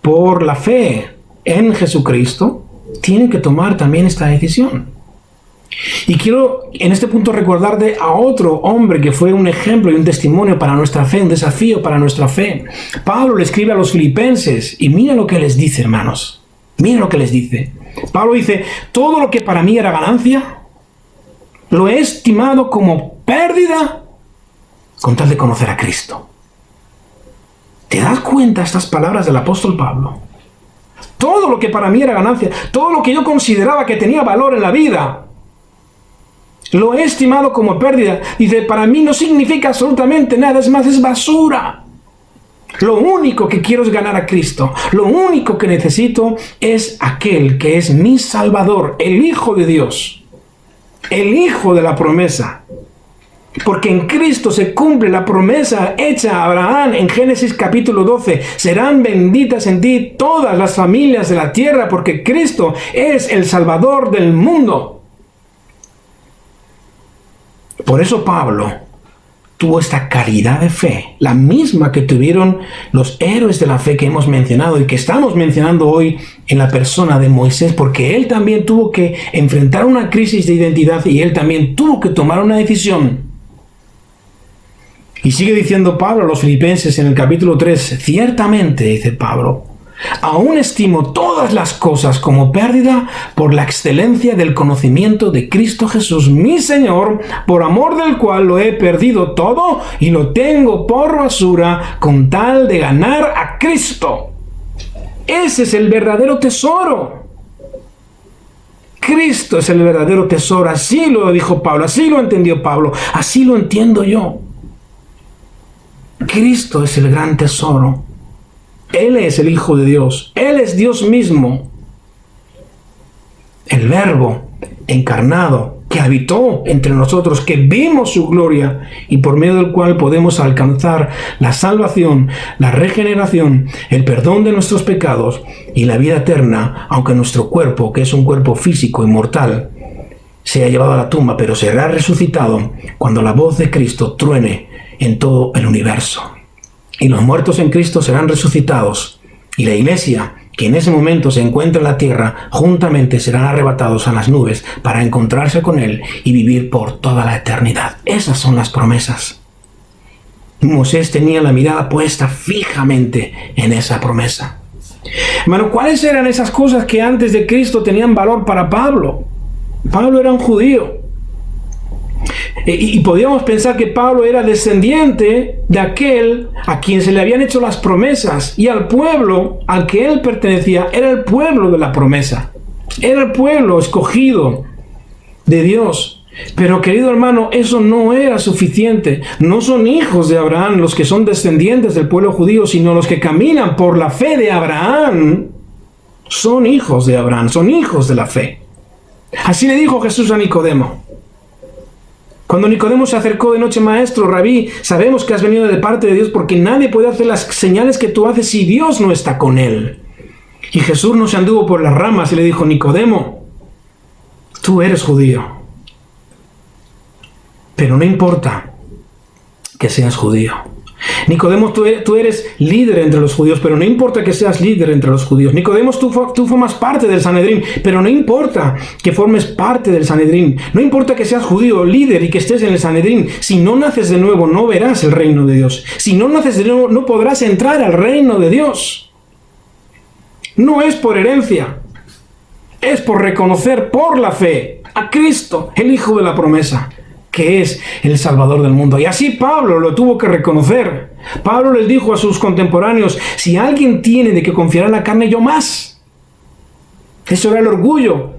por la fe en Jesucristo, tienen que tomar también esta decisión. Y quiero en este punto recordar a otro hombre que fue un ejemplo y un testimonio para nuestra fe, un desafío para nuestra fe. Pablo le escribe a los filipenses y mira lo que les dice, hermanos. Mira lo que les dice. Pablo dice, todo lo que para mí era ganancia, lo he estimado como pérdida con tal de conocer a Cristo. ¿Te das cuenta estas palabras del apóstol Pablo? Todo lo que para mí era ganancia, todo lo que yo consideraba que tenía valor en la vida, lo he estimado como pérdida. Dice, para mí no significa absolutamente nada, es más, es basura. Lo único que quiero es ganar a Cristo. Lo único que necesito es aquel que es mi Salvador, el Hijo de Dios, el Hijo de la promesa. Porque en Cristo se cumple la promesa hecha a Abraham en Génesis capítulo 12. Serán benditas en ti todas las familias de la tierra, porque Cristo es el Salvador del mundo. Por eso Pablo tuvo esta calidad de fe, la misma que tuvieron los héroes de la fe que hemos mencionado y que estamos mencionando hoy en la persona de Moisés, porque él también tuvo que enfrentar una crisis de identidad y él también tuvo que tomar una decisión. Y sigue diciendo Pablo a los filipenses en el capítulo 3, ciertamente, dice Pablo, aún estimo todas las cosas como pérdida por la excelencia del conocimiento de Cristo Jesús, mi Señor, por amor del cual lo he perdido todo y lo tengo por basura con tal de ganar a Cristo. Ese es el verdadero tesoro. Cristo es el verdadero tesoro. Así lo dijo Pablo, así lo entendió Pablo, así lo entiendo yo. Cristo es el gran tesoro. Él es el Hijo de Dios. Él es Dios mismo. El Verbo encarnado que habitó entre nosotros, que vimos su gloria y por medio del cual podemos alcanzar la salvación, la regeneración, el perdón de nuestros pecados y la vida eterna, aunque nuestro cuerpo, que es un cuerpo físico y mortal, sea llevado a la tumba, pero será resucitado cuando la voz de Cristo truene en todo el universo. Y los muertos en Cristo serán resucitados, y la iglesia, que en ese momento se encuentra en la tierra, juntamente serán arrebatados a las nubes para encontrarse con Él y vivir por toda la eternidad. Esas son las promesas. Moisés tenía la mirada puesta fijamente en esa promesa. Hermano, ¿cuáles eran esas cosas que antes de Cristo tenían valor para Pablo? Pablo era un judío. Y podíamos pensar que Pablo era descendiente de aquel a quien se le habían hecho las promesas, y al pueblo al que él pertenecía era el pueblo de la promesa, era el pueblo escogido de Dios. Pero querido hermano, eso no era suficiente. No son hijos de Abraham los que son descendientes del pueblo judío, sino los que caminan por la fe de Abraham son hijos de Abraham, son hijos de la fe. Así le dijo Jesús a Nicodemo. Cuando Nicodemo se acercó de noche: Maestro, Rabí, sabemos que has venido de parte de Dios, porque nadie puede hacer las señales que tú haces si Dios no está con él. Y Jesús no se anduvo por las ramas y le dijo: Nicodemo, tú eres judío, pero no importa que seas judío. Nicodemo, tú eres líder entre los judíos, pero no importa que seas líder entre los judíos. Nicodemo, tú formas parte del Sanedrín, pero no importa que formes parte del Sanedrín. No importa que seas judío, líder y que estés en el Sanedrín. Si no naces de nuevo, no verás el reino de Dios. Si no naces de nuevo, no podrás entrar al reino de Dios. No es por herencia, es por reconocer por la fe a Cristo, el Hijo de la promesa, que es el Salvador del mundo. Y así Pablo lo tuvo que reconocer. Pablo les dijo a sus contemporáneos: si alguien tiene de que confiar en la carne, yo más. Eso era el orgullo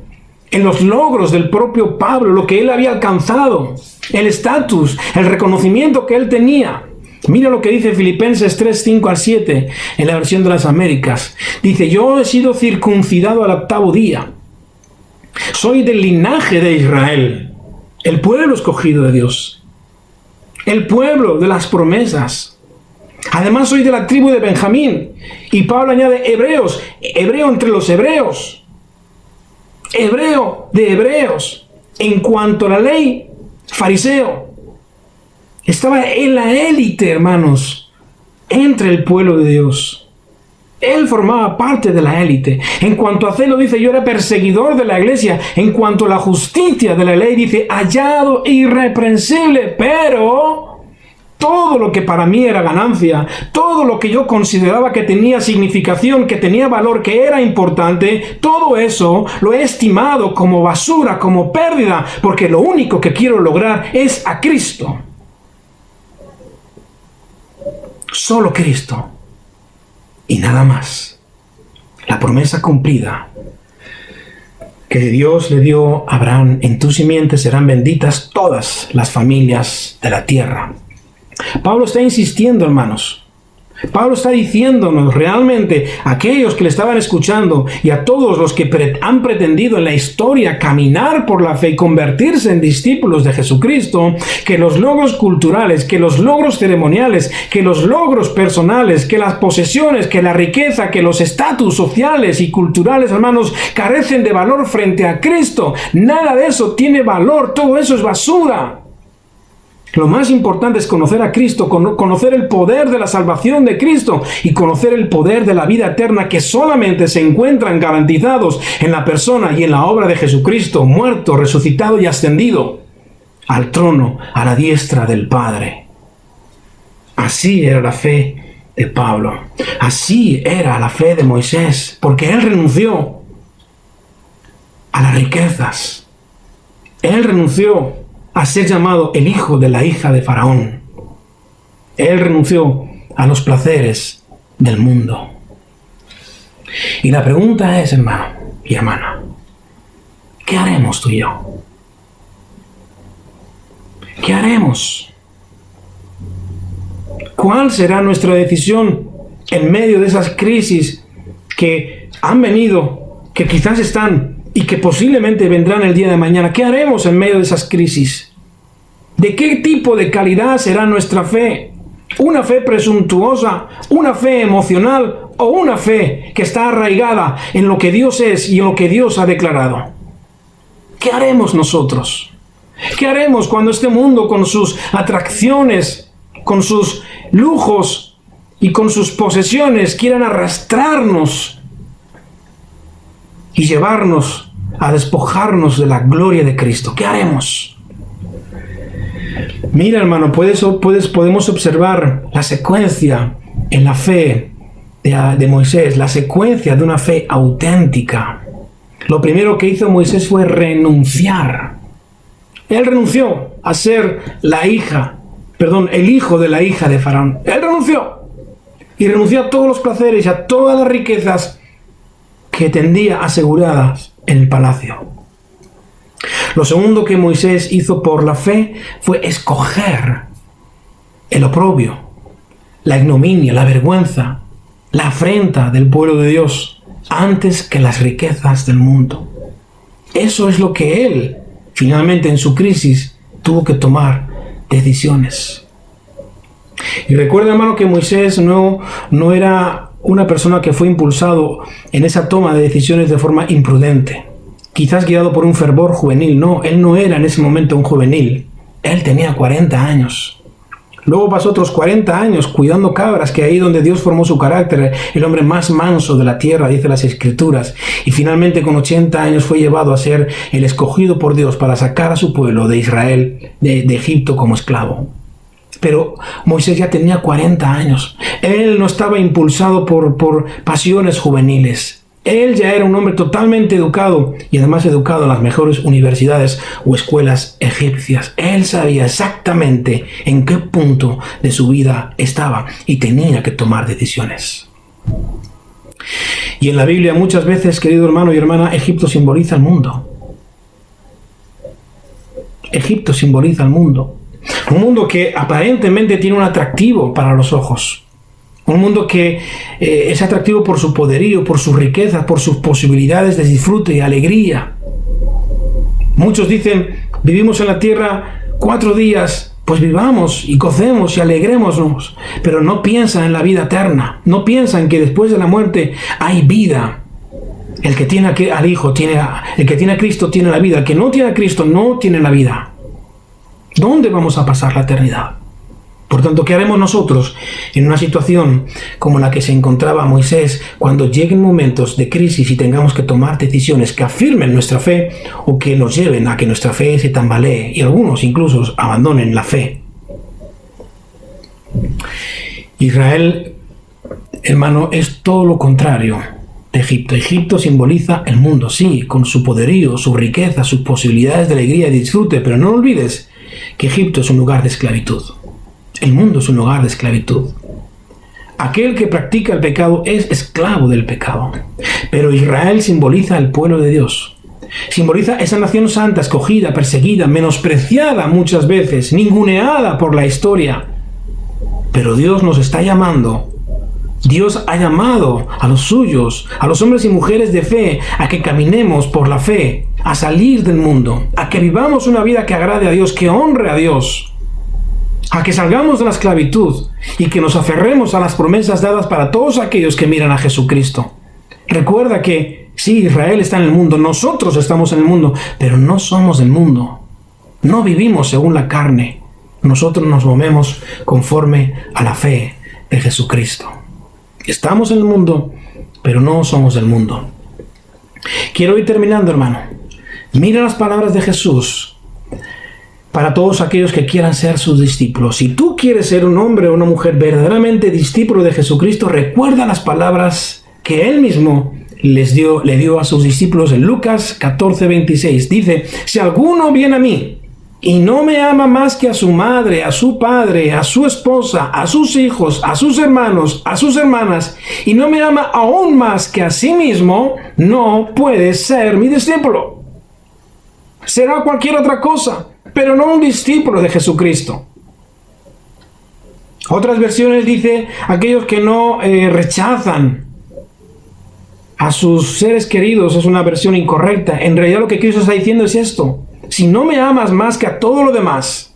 en los logros del propio Pablo, lo que él había alcanzado, el estatus, el reconocimiento que él tenía. Mira lo que dice Filipenses 3, 5 al 7 en la versión de las Américas. Dice: yo he sido circuncidado al 8º día. Soy del linaje de Israel, el pueblo escogido de Dios, el pueblo de las promesas. Además soy de la tribu de Benjamín. Y Pablo añade: hebreos, hebreo entre los hebreos, hebreo de hebreos. En cuanto a la ley, fariseo. Estaba en la élite, hermanos, entre el pueblo de Dios. Él formaba parte de la élite. En cuanto a celo, dice: yo era perseguidor de la iglesia. En cuanto a la justicia de la ley, dice: hallado irreprensible. Pero todo lo que para mí era ganancia, todo lo que yo consideraba que tenía significación, que tenía valor, que era importante, todo eso lo he estimado como basura, como pérdida, porque lo único que quiero lograr es a Cristo. Solo Cristo y nada más. La promesa cumplida que Dios le dio a Abraham: en tu simiente serán benditas todas las familias de la tierra. Pablo está insistiendo, hermanos. Pablo está diciéndonos realmente a aquellos que le estaban escuchando y a todos los que han pretendido en la historia caminar por la fe y convertirse en discípulos de Jesucristo, que los logros culturales, que los logros ceremoniales, que los logros personales, que las posesiones, que la riqueza, que los estatus sociales y culturales, hermanos, carecen de valor frente a Cristo. Nada de eso tiene valor, todo eso es basura. Lo más importante es conocer a Cristo, conocer el poder de la salvación de Cristo y conocer el poder de la vida eterna, que solamente se encuentran garantizados en la persona y en la obra de Jesucristo, muerto, resucitado y ascendido al trono a la diestra del Padre. Así era la fe de Pablo. Así era la fe de Moisés, porque él renunció a las riquezas. Él renunció a ser llamado el hijo de la hija de Faraón. Él renunció a los placeres del mundo. Y la pregunta es, hermano y hermana, ¿qué haremos tú y yo? ¿Qué haremos? ¿Cuál será nuestra decisión en medio de esas crisis que han venido, que quizás están y que posiblemente vendrán el día de mañana? ¿Qué haremos en medio de esas crisis? ¿De qué tipo de calidad será nuestra fe? ¿Una fe presuntuosa, una fe emocional o una fe que está arraigada en lo que Dios es y en lo que Dios ha declarado? ¿Qué haremos nosotros? ¿Qué haremos cuando este mundo, con sus atracciones, con sus lujos y con sus posesiones, quieran arrastrarnos y llevarnos a despojarnos de la gloria de Cristo? ¿Qué haremos? Mira, hermano, podemos observar la secuencia en la fe de Moisés, la secuencia de una fe auténtica. Lo primero que hizo Moisés fue renunciar. Él renunció a ser el hijo de la hija de Faraón. Él renunció. Y renunció a todos los placeres y a todas las riquezas que tendría aseguradas en el palacio. Lo segundo que Moisés hizo por la fe fue escoger el oprobio, la ignominia, la vergüenza, la afrenta del pueblo de Dios antes que las riquezas del mundo. Eso es lo que él, finalmente en su crisis, tuvo que tomar decisiones. Y recuerda, hermano, que Moisés no era una persona que fue impulsado en esa toma de decisiones de forma imprudente, quizás guiado por un fervor juvenil. No, él no era en ese momento un juvenil. Él tenía 40 años. Luego pasó otros 40 años cuidando cabras, que ahí donde Dios formó su carácter, el hombre más manso de la tierra, dice las Escrituras. Y finalmente con 80 años fue llevado a ser el escogido por Dios para sacar a su pueblo de Israel, de Egipto como esclavo. Pero Moisés ya tenía 40 años. Él no estaba impulsado por pasiones juveniles. Él ya era un hombre totalmente educado y además educado en las mejores universidades o escuelas egipcias. Él sabía exactamente en qué punto de su vida estaba y tenía que tomar decisiones. Y en la Biblia muchas veces, querido hermano y hermana, Egipto simboliza el mundo. Egipto simboliza el mundo. Un mundo que aparentemente tiene un atractivo para los ojos. Un mundo que es atractivo por su poderío, por sus riquezas, por sus posibilidades de disfrute y alegría. Muchos dicen, vivimos en la tierra 4 días, pues vivamos y gocemos y alegrémonos. Pero no piensan en la vida eterna. No piensan que después de la muerte hay vida. El que tiene al Hijo, el que tiene a Cristo tiene la vida. El que no tiene a Cristo no tiene la vida. ¿Dónde vamos a pasar la eternidad? Por tanto, ¿qué haremos nosotros en una situación como la que se encontraba Moisés cuando lleguen momentos de crisis y tengamos que tomar decisiones que afirmen nuestra fe o que nos lleven a que nuestra fe se tambalee y algunos incluso abandonen la fe? Israel, hermano, es todo lo contrario de Egipto. Egipto simboliza el mundo, sí, con su poderío, su riqueza, sus posibilidades de alegría y disfrute, pero no olvides que Egipto es un lugar de esclavitud. El mundo es un lugar de esclavitud. Aquel que practica el pecado es esclavo del pecado. Pero Israel simboliza el pueblo de Dios. Simboliza esa nación santa, escogida, perseguida, menospreciada muchas veces, ninguneada por la historia. Pero Dios nos está llamando. Dios ha llamado a los suyos, a los hombres y mujeres de fe, a que caminemos por la fe, a salir del mundo, a que vivamos una vida que agrade a Dios, que honre a Dios. A que salgamos de la esclavitud y que nos aferremos a las promesas dadas para todos aquellos que miran a Jesucristo. Recuerda que sí, Israel está en el mundo, nosotros estamos en el mundo, pero no somos del mundo. No vivimos según la carne. Nosotros nos movemos conforme a la fe de Jesucristo. Estamos en el mundo, pero no somos del mundo. Quiero ir terminando, hermano. Mira las palabras de Jesús para todos aquellos que quieran ser sus discípulos. Si tú quieres ser un hombre o una mujer verdaderamente discípulo de Jesucristo, recuerda las palabras que Él mismo le dio a sus discípulos en Lucas 14:26. Dice, si alguno viene a mí y no me ama más que a su madre, a su padre, a su esposa, a sus hijos, a sus hermanos, a sus hermanas, y no me ama aún más que a sí mismo, no puede ser mi discípulo. Será cualquier otra cosa, pero no un discípulo de Jesucristo. Otras versiones dice aquellos que no rechazan a sus seres queridos. Es una versión incorrecta. En realidad lo que Cristo está diciendo es esto: si no me amas más que a todo lo demás,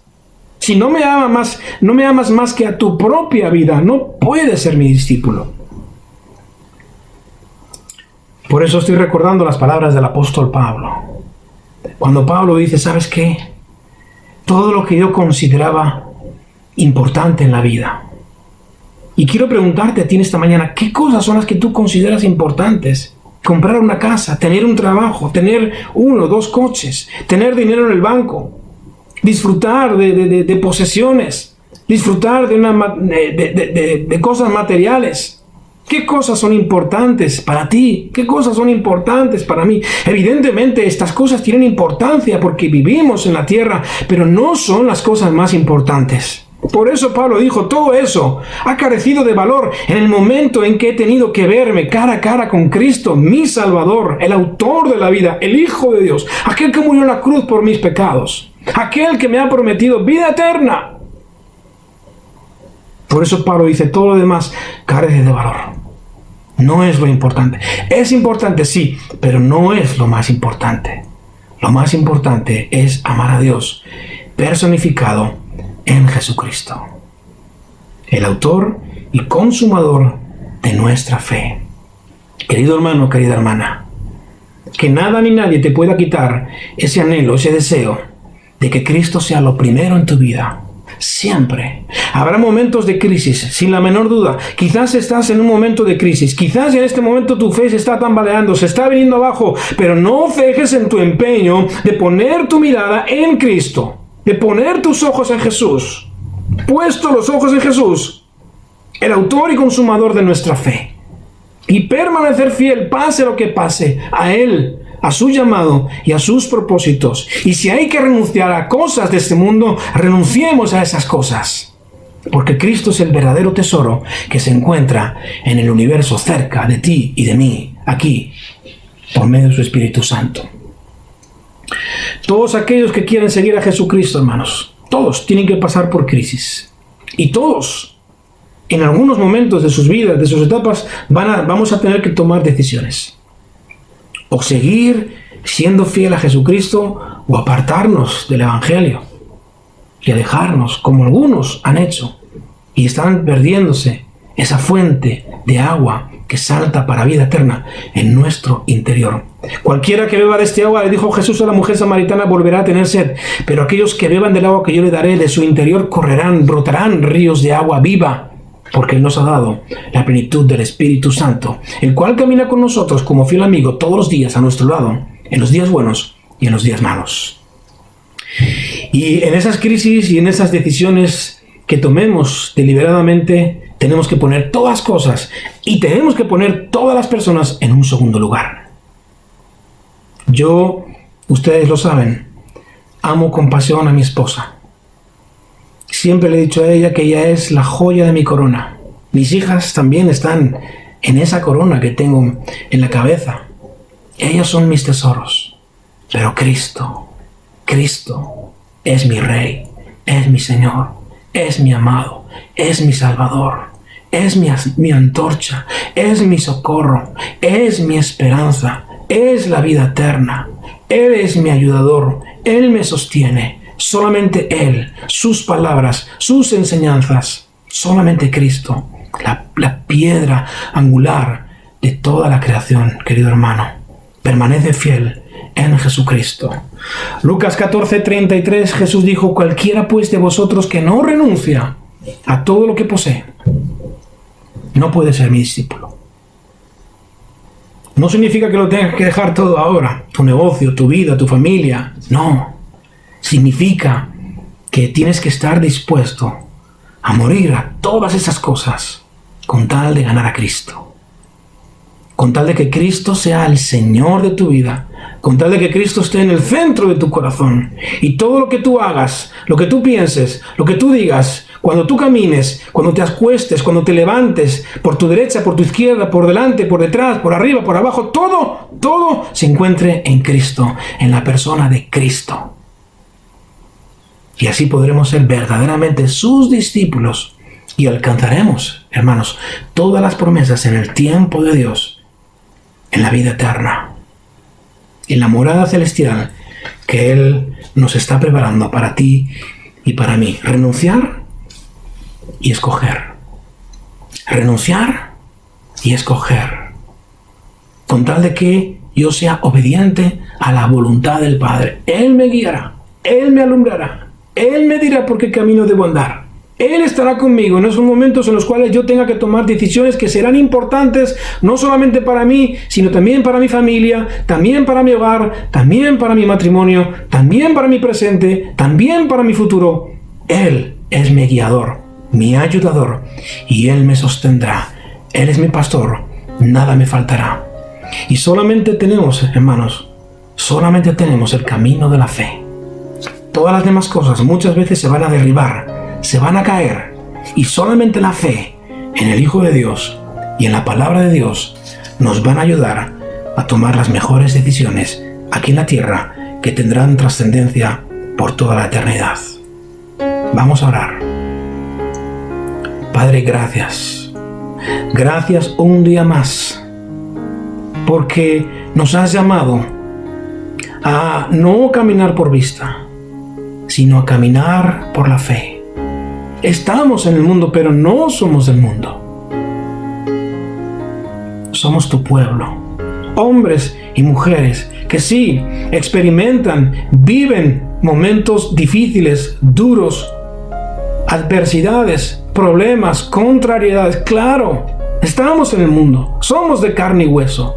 si no me amas más que a tu propia vida, no puedes ser mi discípulo. Por eso estoy recordando las palabras del apóstol Pablo. Cuando Pablo dice, ¿sabes qué? Todo lo que yo consideraba importante en la vida. Y quiero preguntarte a ti en esta mañana, ¿qué cosas son las que tú consideras importantes? Comprar una casa, tener un trabajo, tener 1 o 2 coches, tener dinero en el banco, disfrutar de posesiones, disfrutar de cosas materiales. ¿Qué cosas son importantes para ti? ¿Qué cosas son importantes para mí? Evidentemente estas cosas tienen importancia porque vivimos en la tierra, pero no son las cosas más importantes. Por eso Pablo dijo, todo eso ha carecido de valor en el momento en que he tenido que verme cara a cara con Cristo, mi Salvador, el autor de la vida, el Hijo de Dios, aquel que murió en la cruz por mis pecados, aquel que me ha prometido vida eterna. Por eso Pablo dice, todo lo demás carece de valor. No es lo importante. Es importante, sí, pero no es lo más importante. Lo más importante es amar a Dios, personificado en Jesucristo, el autor y consumador de nuestra fe. Querido hermano, querida hermana, que nada ni nadie te pueda quitar ese anhelo, ese deseo de que Cristo sea lo primero en tu vida. siempre. Habrá momentos de crisis, sin la menor duda. Quizás estás en un momento de crisis. Quizás en este momento tu fe se está tambaleando, se está viniendo abajo. Pero no cejes en tu empeño de poner tu mirada en Cristo, de poner tus ojos en Jesús. Puesto los ojos en Jesús, el autor y consumador de nuestra fe. Y permanecer fiel, pase lo que pase, a Él, a su llamado y a sus propósitos. Y si hay que renunciar a cosas de este mundo, renunciemos a esas cosas. Porque Cristo es el verdadero tesoro que se encuentra en el universo cerca de ti y de mí, aquí, por medio de su Espíritu Santo. Todos aquellos que quieren seguir a Jesucristo, hermanos, todos tienen que pasar por crisis. Y todos, en algunos momentos de sus vidas, de sus etapas, vamos a tener que tomar decisiones. O seguir siendo fiel a Jesucristo, o apartarnos del Evangelio y alejarnos, como algunos han hecho, y están perdiéndose esa fuente de agua que salta para vida eterna en nuestro interior. Cualquiera que beba de este agua, le dijo Jesús a la mujer samaritana, volverá a tener sed, pero aquellos que beban del agua que yo le daré, de su interior brotarán ríos de agua viva. Porque Él nos ha dado la plenitud del Espíritu Santo, el cual camina con nosotros como fiel amigo todos los días a nuestro lado, en los días buenos y en los días malos. Y en esas crisis y en esas decisiones que tomemos deliberadamente, tenemos que poner todas las cosas y tenemos que poner todas las personas en un segundo lugar. Yo, ustedes lo saben, amo con pasión a mi esposa. Siempre le he dicho a ella que ella es la joya de mi corona. Mis hijas también están en esa corona que tengo en la cabeza. Ellas son mis tesoros. Pero Cristo es mi Rey, es mi Señor, es mi amado, es mi Salvador, es mi antorcha, es mi socorro, es mi esperanza, es la vida eterna. Él es mi ayudador, Él me sostiene. Solamente Él, sus palabras, sus enseñanzas, solamente Cristo, la piedra angular de toda la creación, querido hermano. Permanece fiel en Jesucristo. Lucas 14:33, Jesús dijo: cualquiera pues de vosotros que no renuncia a todo lo que posee, no puede ser mi discípulo. No significa que lo tengas que dejar todo ahora, tu negocio, tu vida, tu familia, no. Significa que tienes que estar dispuesto a morir a todas esas cosas con tal de ganar a Cristo. Con tal de que Cristo sea el Señor de tu vida. Con tal de que Cristo esté en el centro de tu corazón. Y todo lo que tú hagas, lo que tú pienses, lo que tú digas, cuando tú camines, cuando te acuestes, cuando te levantes, por tu derecha, por tu izquierda, por delante, por detrás, por arriba, por abajo, todo se encuentre en Cristo, en la persona de Cristo. Y así podremos ser verdaderamente sus discípulos y alcanzaremos, hermanos, todas las promesas en el tiempo de Dios, en la vida eterna, en la morada celestial que Él nos está preparando para ti y para mí. Renunciar y escoger. Renunciar y escoger. Con tal de que yo sea obediente a la voluntad del Padre. Él me guiará, Él me alumbrará. Él me dirá por qué camino debo andar. Él estará conmigo en esos momentos en los cuales yo tenga que tomar decisiones que serán importantes, no solamente para mí, sino también para mi familia, también para mi hogar, también para mi matrimonio, también para mi presente, también para mi futuro. Él es mi guiador, mi ayudador, y Él me sostendrá. Él es mi pastor, nada me faltará. Y solamente tenemos, hermanos, solamente tenemos el camino de la fe. Todas las demás cosas muchas veces se van a derribar, se van a caer, y solamente la fe en el Hijo de Dios y en la palabra de Dios nos van a ayudar a tomar las mejores decisiones aquí en la tierra que tendrán trascendencia por toda la eternidad. Vamos a orar. Padre, gracias. Gracias un día más, porque nos has llamado a no caminar por vista, sino a caminar por la fe. Estamos en el mundo, pero no somos del mundo. Somos tu pueblo, hombres y mujeres que sí experimentan, viven momentos difíciles, duros, adversidades, problemas, contrariedades. Claro, estamos en el mundo, somos de carne y hueso.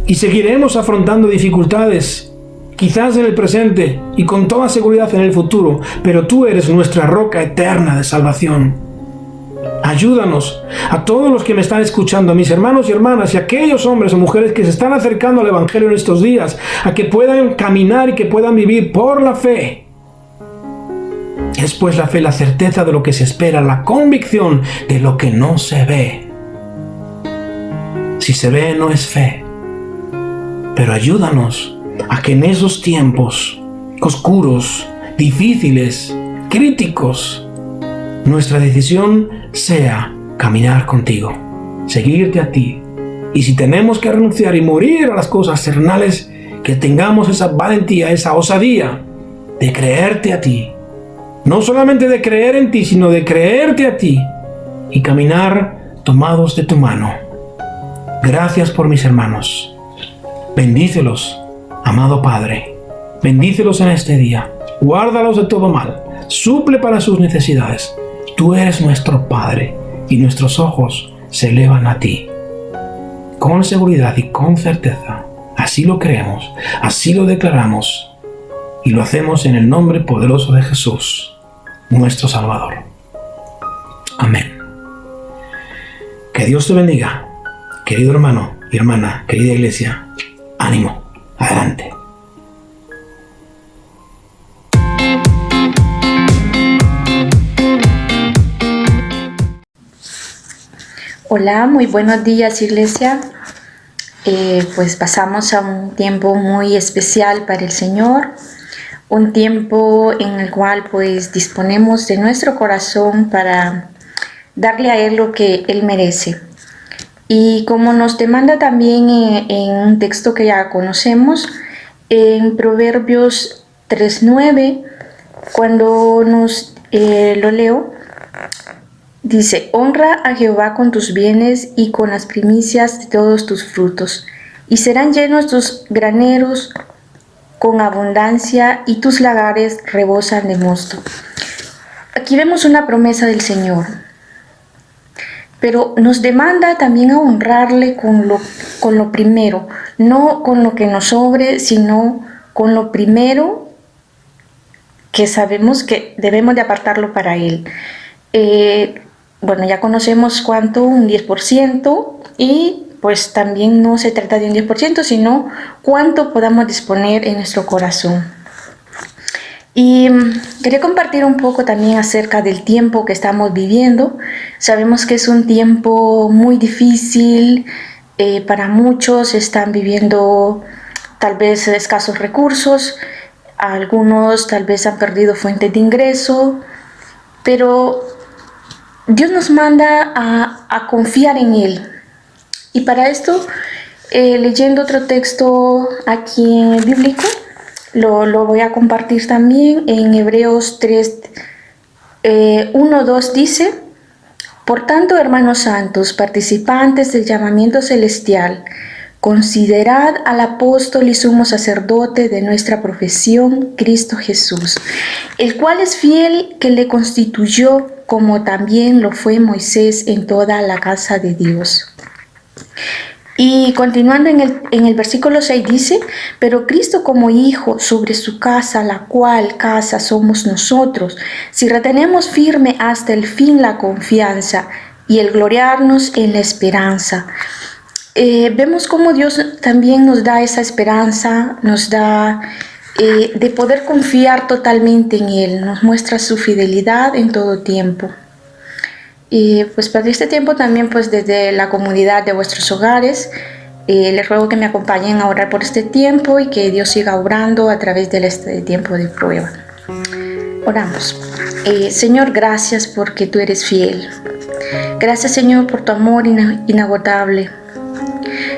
Y seguiremos afrontando dificultades, quizás en el presente y con toda seguridad en el futuro, pero tú eres nuestra roca eterna de salvación. Ayúdanos a todos los que me están escuchando, a mis hermanos y hermanas y a aquellos hombres o mujeres que se están acercando al Evangelio en estos días, a que puedan caminar y que puedan vivir por la fe. Es pues la fe la certeza de lo que se espera, la convicción de lo que no se ve. Si se ve, no es fe. Pero ayúdanos a que en esos tiempos oscuros, difíciles, críticos, nuestra decisión sea caminar contigo, seguirte a ti. Y si tenemos que renunciar y morir a las cosas terrenales, que tengamos esa valentía, esa osadía de creerte a ti. No solamente de creer en ti, sino de creerte a ti y caminar tomados de tu mano. Gracias por mis hermanos. Bendícelos, amado Padre. Bendícelos en este día. Guárdalos de todo mal. Suple para sus necesidades. Tú eres nuestro Padre y nuestros ojos se elevan a ti. Con seguridad y con certeza. Así lo creemos, así lo declaramos y lo hacemos en el nombre poderoso de Jesús, nuestro Salvador. Amén. Que Dios te bendiga, querido hermano y hermana, querida iglesia. Ánimo, adelante. Hola, muy buenos días, iglesia. Pues pasamos a un tiempo muy especial para el Señor, un tiempo en el cual pues disponemos de nuestro corazón para darle a Él lo que Él merece. Y como nos demanda también en un texto que ya conocemos, en Proverbios 3:9, cuando lo leo, dice: honra a Jehová con tus bienes y con las primicias de todos tus frutos, y serán llenos tus graneros con abundancia y tus lagares rebosan de mosto. Aquí vemos una promesa del Señor, pero nos demanda también a honrarle con lo primero, no con lo que nos sobre, sino con lo primero que sabemos que debemos de apartarlo para Él. Bueno, ya conocemos cuánto, un 10%, y pues también no se trata de un 10%, sino cuánto podamos disponer en nuestro corazón. Y quería compartir un poco también acerca del tiempo que estamos viviendo. Sabemos que es un tiempo muy difícil, para muchos están viviendo tal vez escasos recursos, algunos tal vez han perdido fuentes de ingreso, pero Dios nos manda a confiar en Él. Y para esto, leyendo otro texto aquí bíblico, lo voy a compartir también en Hebreos 3, 1-2 dice: por tanto, hermanos santos, participantes del llamamiento celestial, considerad al apóstol y sumo sacerdote de nuestra profesión, Cristo Jesús, el cual es fiel, que le constituyó, como también lo fue Moisés en toda la casa de Dios. Y continuando en el versículo 6 dice: pero Cristo como hijo sobre su casa, la cual casa somos nosotros, si retenemos firme hasta el fin la confianza y el gloriarnos en la esperanza. Vemos cómo Dios también nos da esa esperanza, nos da de poder confiar totalmente en Él, nos muestra su fidelidad en todo tiempo. Y pues para este tiempo también, pues desde la comunidad de vuestros hogares, les ruego que me acompañen a orar por este tiempo y que Dios siga obrando a través de este tiempo de prueba. Oramos. Señor, gracias porque tú eres fiel. Gracias, Señor, por tu amor inagotable.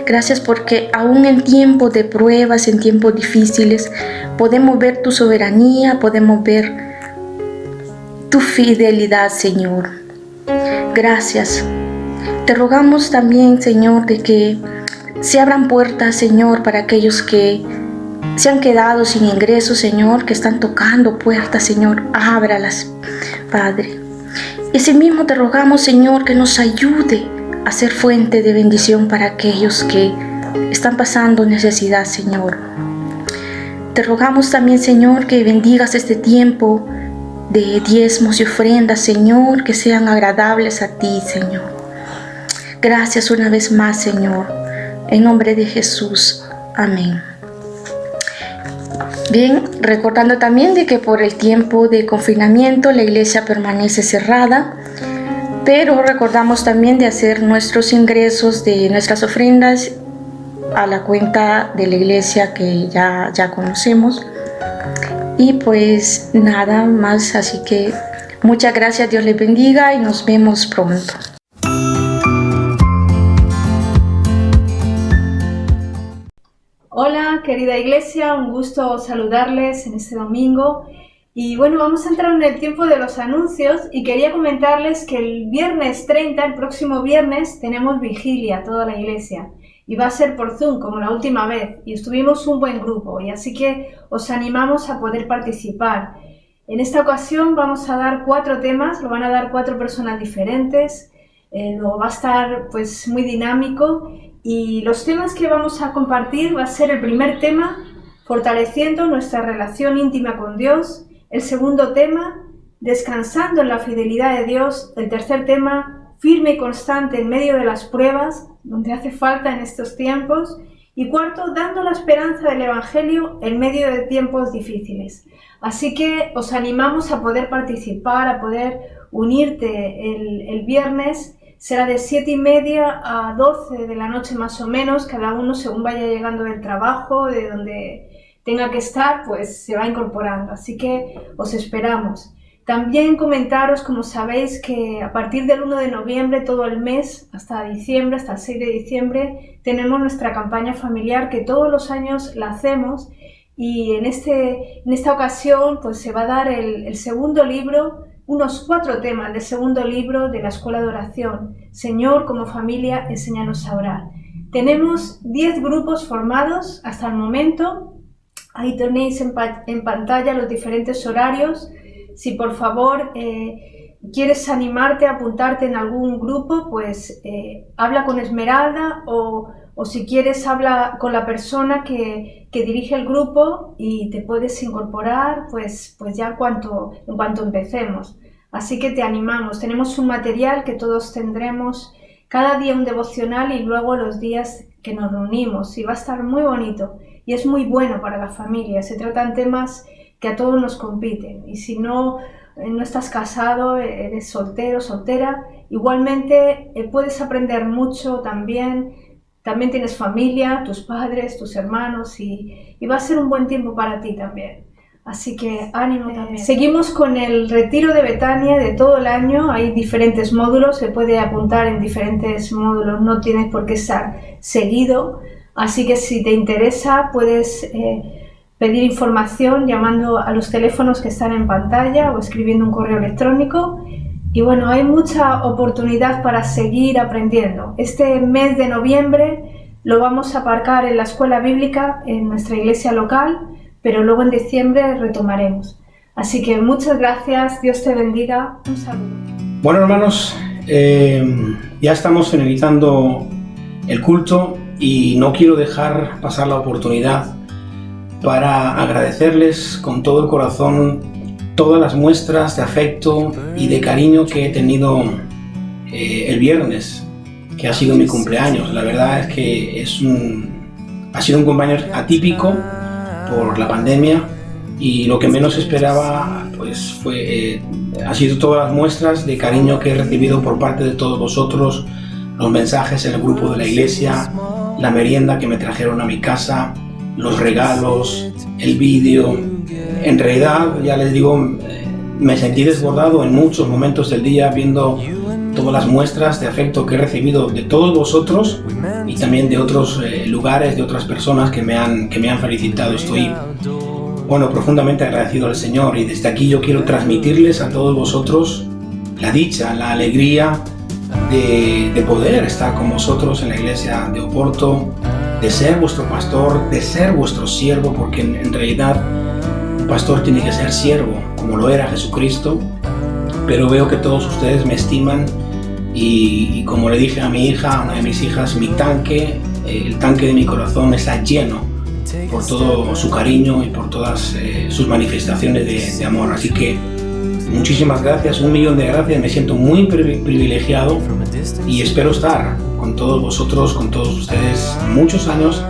Gracias porque aún en tiempos de pruebas, en tiempos difíciles, podemos ver tu soberanía, podemos ver tu fidelidad, Señor. Gracias. Te rogamos también, Señor, de que se abran puertas, Señor, para aquellos que se han quedado sin ingresos, Señor, que están tocando puertas, Señor, ábralas, Padre. Y asimismo te rogamos, Señor, que nos ayude a ser fuente de bendición para aquellos que están pasando necesidad, Señor. Te rogamos también, Señor, que bendigas este tiempo de diezmos y ofrendas, Señor, que sean agradables a ti, Señor. Gracias una vez más, Señor, en nombre de Jesús. Amén. Bien, recordando también de que por el tiempo de confinamiento la iglesia permanece cerrada, pero recordamos también de hacer nuestros ingresos de nuestras ofrendas a la cuenta de la iglesia que ya conocemos. Y pues nada más, así que muchas gracias, Dios les bendiga y nos vemos pronto. Hola querida iglesia, un gusto saludarles en este domingo. Y bueno, vamos a entrar en el tiempo de los anuncios y quería comentarles que el viernes 30, el próximo viernes, tenemos vigilia toda la iglesia. Y va a ser por Zoom, como la última vez, y estuvimos un buen grupo, y así que os animamos a poder participar. En esta ocasión vamos a dar 4 temas, lo van a dar 4 personas diferentes, luego va a estar pues muy dinámico, y los temas que vamos a compartir va a ser el primer tema, fortaleciendo nuestra relación íntima con Dios, el segundo tema, descansando en la fidelidad de Dios, el tercer tema, firme y constante en medio de las pruebas, donde hace falta en estos tiempos, y cuarto, dando la esperanza del Evangelio en medio de tiempos difíciles. Así que os animamos a poder participar, a poder unirte el viernes. Será de 7:30 a 12 de la noche más o menos, cada uno según vaya llegando del trabajo, de donde tenga que estar, pues se va incorporando. Así que os esperamos. También comentaros, como sabéis, que a partir del 1 de noviembre, todo el mes, hasta diciembre, hasta el 6 de diciembre, tenemos nuestra campaña familiar que todos los años la hacemos, y en esta ocasión pues se va a dar el segundo libro, unos 4 temas del segundo libro de la Escuela de Oración. Señor, como familia, enséñanos a orar. Tenemos 10 grupos formados hasta el momento. Ahí tenéis en pantalla los diferentes horarios. Si por favor quieres animarte a apuntarte en algún grupo, pues habla con Esmeralda o si quieres habla con la persona que dirige el grupo y te puedes incorporar pues ya en cuanto empecemos. Así que te animamos. Tenemos un material que todos tendremos, cada día un devocional y luego los días que nos reunimos, y va a estar muy bonito y es muy bueno para la familia. Se tratan temas que a todos nos compiten, y si no estás casado, eres soltero, soltera, igualmente puedes aprender mucho también tienes familia, tus padres, tus hermanos, y va a ser un buen tiempo para ti también. Así que ánimo también. Seguimos con el retiro de Betania de todo el año. Hay diferentes módulos, se puede apuntar en diferentes módulos, no tienes por qué estar seguido. Así que si te interesa puedes pedir información llamando a los teléfonos que están en pantalla o escribiendo un correo electrónico. Y bueno, hay mucha oportunidad para seguir aprendiendo. Este mes de noviembre lo vamos a aparcar en la escuela bíblica en nuestra iglesia local, pero luego en diciembre retomaremos. Así que muchas gracias, Dios te bendiga, un saludo. Bueno, hermanos, ya estamos finalizando el culto y no quiero dejar pasar la oportunidad para agradecerles con todo el corazón todas las muestras de afecto y de cariño que he tenido el viernes, que ha sido mi cumpleaños. La verdad es que ha sido un cumpleaños atípico por la pandemia, y lo que menos esperaba pues ha sido todas las muestras de cariño que he recibido por parte de todos vosotros, los mensajes en el grupo de la iglesia, la merienda que me trajeron a mi casa, los regalos, el vídeo. En realidad, ya les digo, me sentí desbordado en muchos momentos del día viendo todas las muestras de afecto que he recibido de todos vosotros y también de otros lugares, de otras personas que me han felicitado. Estoy, profundamente agradecido al Señor, y desde aquí yo quiero transmitirles a todos vosotros la dicha, la alegría de poder estar con vosotros en la iglesia de Oporto, de ser vuestro pastor, de ser vuestro siervo, porque en realidad un pastor tiene que ser siervo, como lo era Jesucristo. Pero veo que todos ustedes me estiman y como le dije a mi hija, a una de mis hijas, el tanque de mi corazón está lleno por todo su cariño y por todas sus manifestaciones de amor. Así que muchísimas gracias, 1.000.000 de gracias, me siento muy privilegiado y espero estar con todos vosotros, con todos ustedes muchos años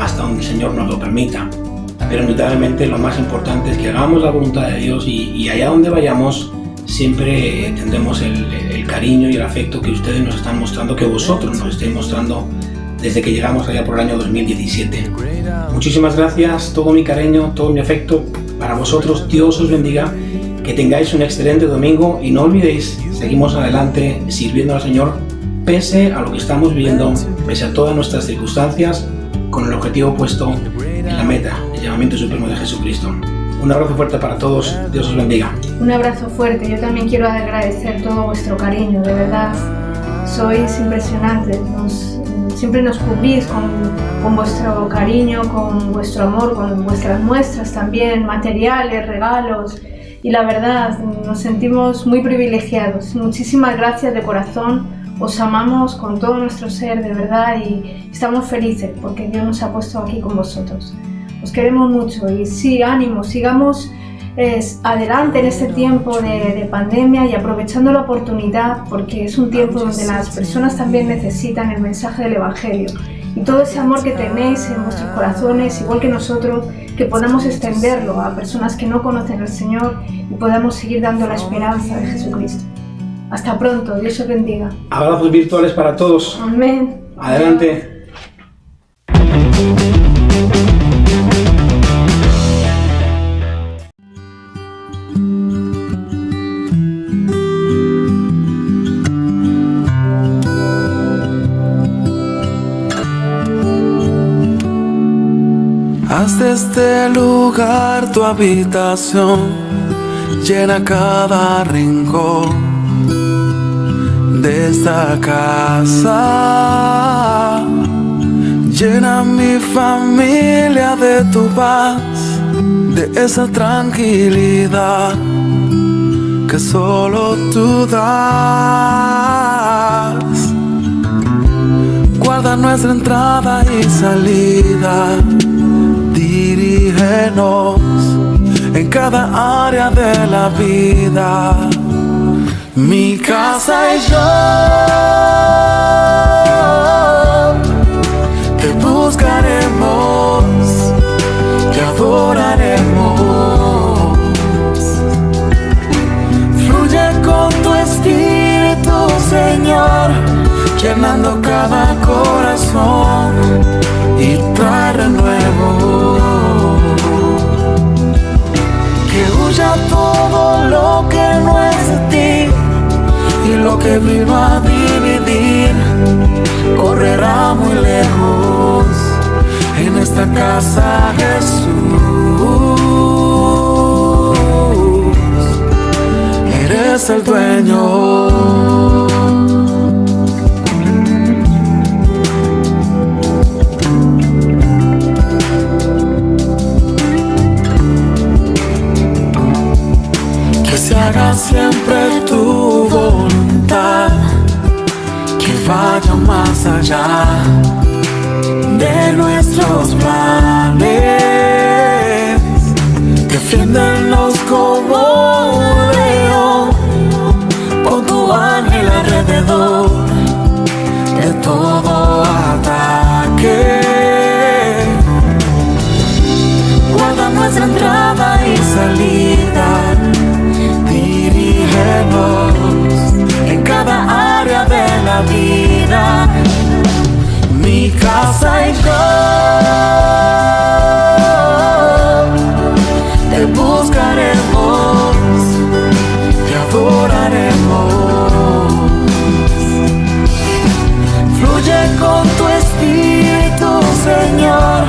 hasta donde el Señor nos lo permita. Pero indudablemente lo más importante es que hagamos la voluntad de Dios y allá donde vayamos siempre tendremos el cariño y el afecto que ustedes nos están mostrando, que vosotros nos estéis mostrando desde que llegamos allá por el año 2017. Muchísimas gracias, todo mi cariño, todo mi afecto para vosotros. Dios os bendiga, que tengáis un excelente domingo y no olvidéis, seguimos adelante sirviendo al Señor pese a lo que estamos viviendo, pese a todas nuestras circunstancias, con el objetivo puesto en la meta, el llamamiento supremo de Jesucristo. Un abrazo fuerte para todos, Dios os bendiga. Un abrazo fuerte, yo también quiero agradecer todo vuestro cariño, de verdad, sois impresionantes, siempre nos cubrís con vuestro cariño, con vuestro amor, con vuestras muestras también, materiales, regalos, y la verdad, nos sentimos muy privilegiados. Muchísimas gracias de corazón, os amamos con todo nuestro ser, de verdad, y estamos felices porque Dios nos ha puesto aquí con vosotros. Os queremos mucho y sí, ánimo, sigamos adelante en este tiempo de pandemia y aprovechando la oportunidad, porque es un tiempo donde las personas también necesitan el mensaje del Evangelio y todo ese amor que tenéis en vuestros corazones, igual que nosotros, que podamos extenderlo a personas que no conocen al Señor y podamos seguir dando la esperanza de Jesucristo. Hasta pronto, Dios os bendiga. Abrazos virtuales para todos. Amén. Adelante. Haz de este lugar tu habitación, llena cada rincón de esta casa. Llena mi familia de tu paz, de esa tranquilidad que solo tú das. Guarda nuestra entrada y salida, dirígenos en cada área de la vida. Mi casa y yo te buscaremos, te adoraremos. Fluye con tu espíritu, Señor, llenando cada corazón y trae renuevo. Que huya todo lo que no es de ti, y lo que vino a dividir correrá muy lejos. En esta casa, Jesús, eres el dueño. Haga siempre tu voluntad, que vaya más allá de nuestros planes. Defiéndonos como un león, pon tu ángel alrededor de todo ataque. Guarda nuestra entrada y salida, en cada área de la vida. Mi casa y yo te buscaremos, te adoraremos. Fluye con tu espíritu, Señor,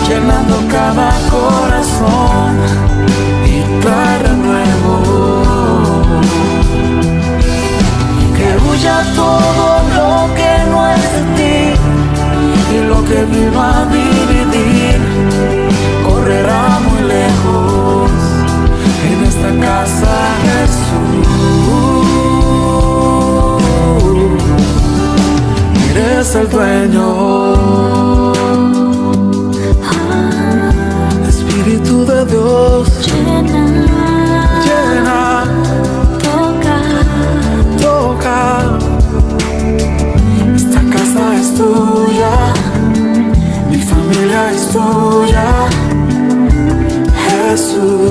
llenando cada corazón y trae renuevo. Que huya todo lo que no es de ti, y lo que vino a dividir correrá muy lejos. En esta casa Jesús, eres el dueño. Espíritu de Dios, llena, toca. Esta casa es tuya, mi familia es tuya, Jesús.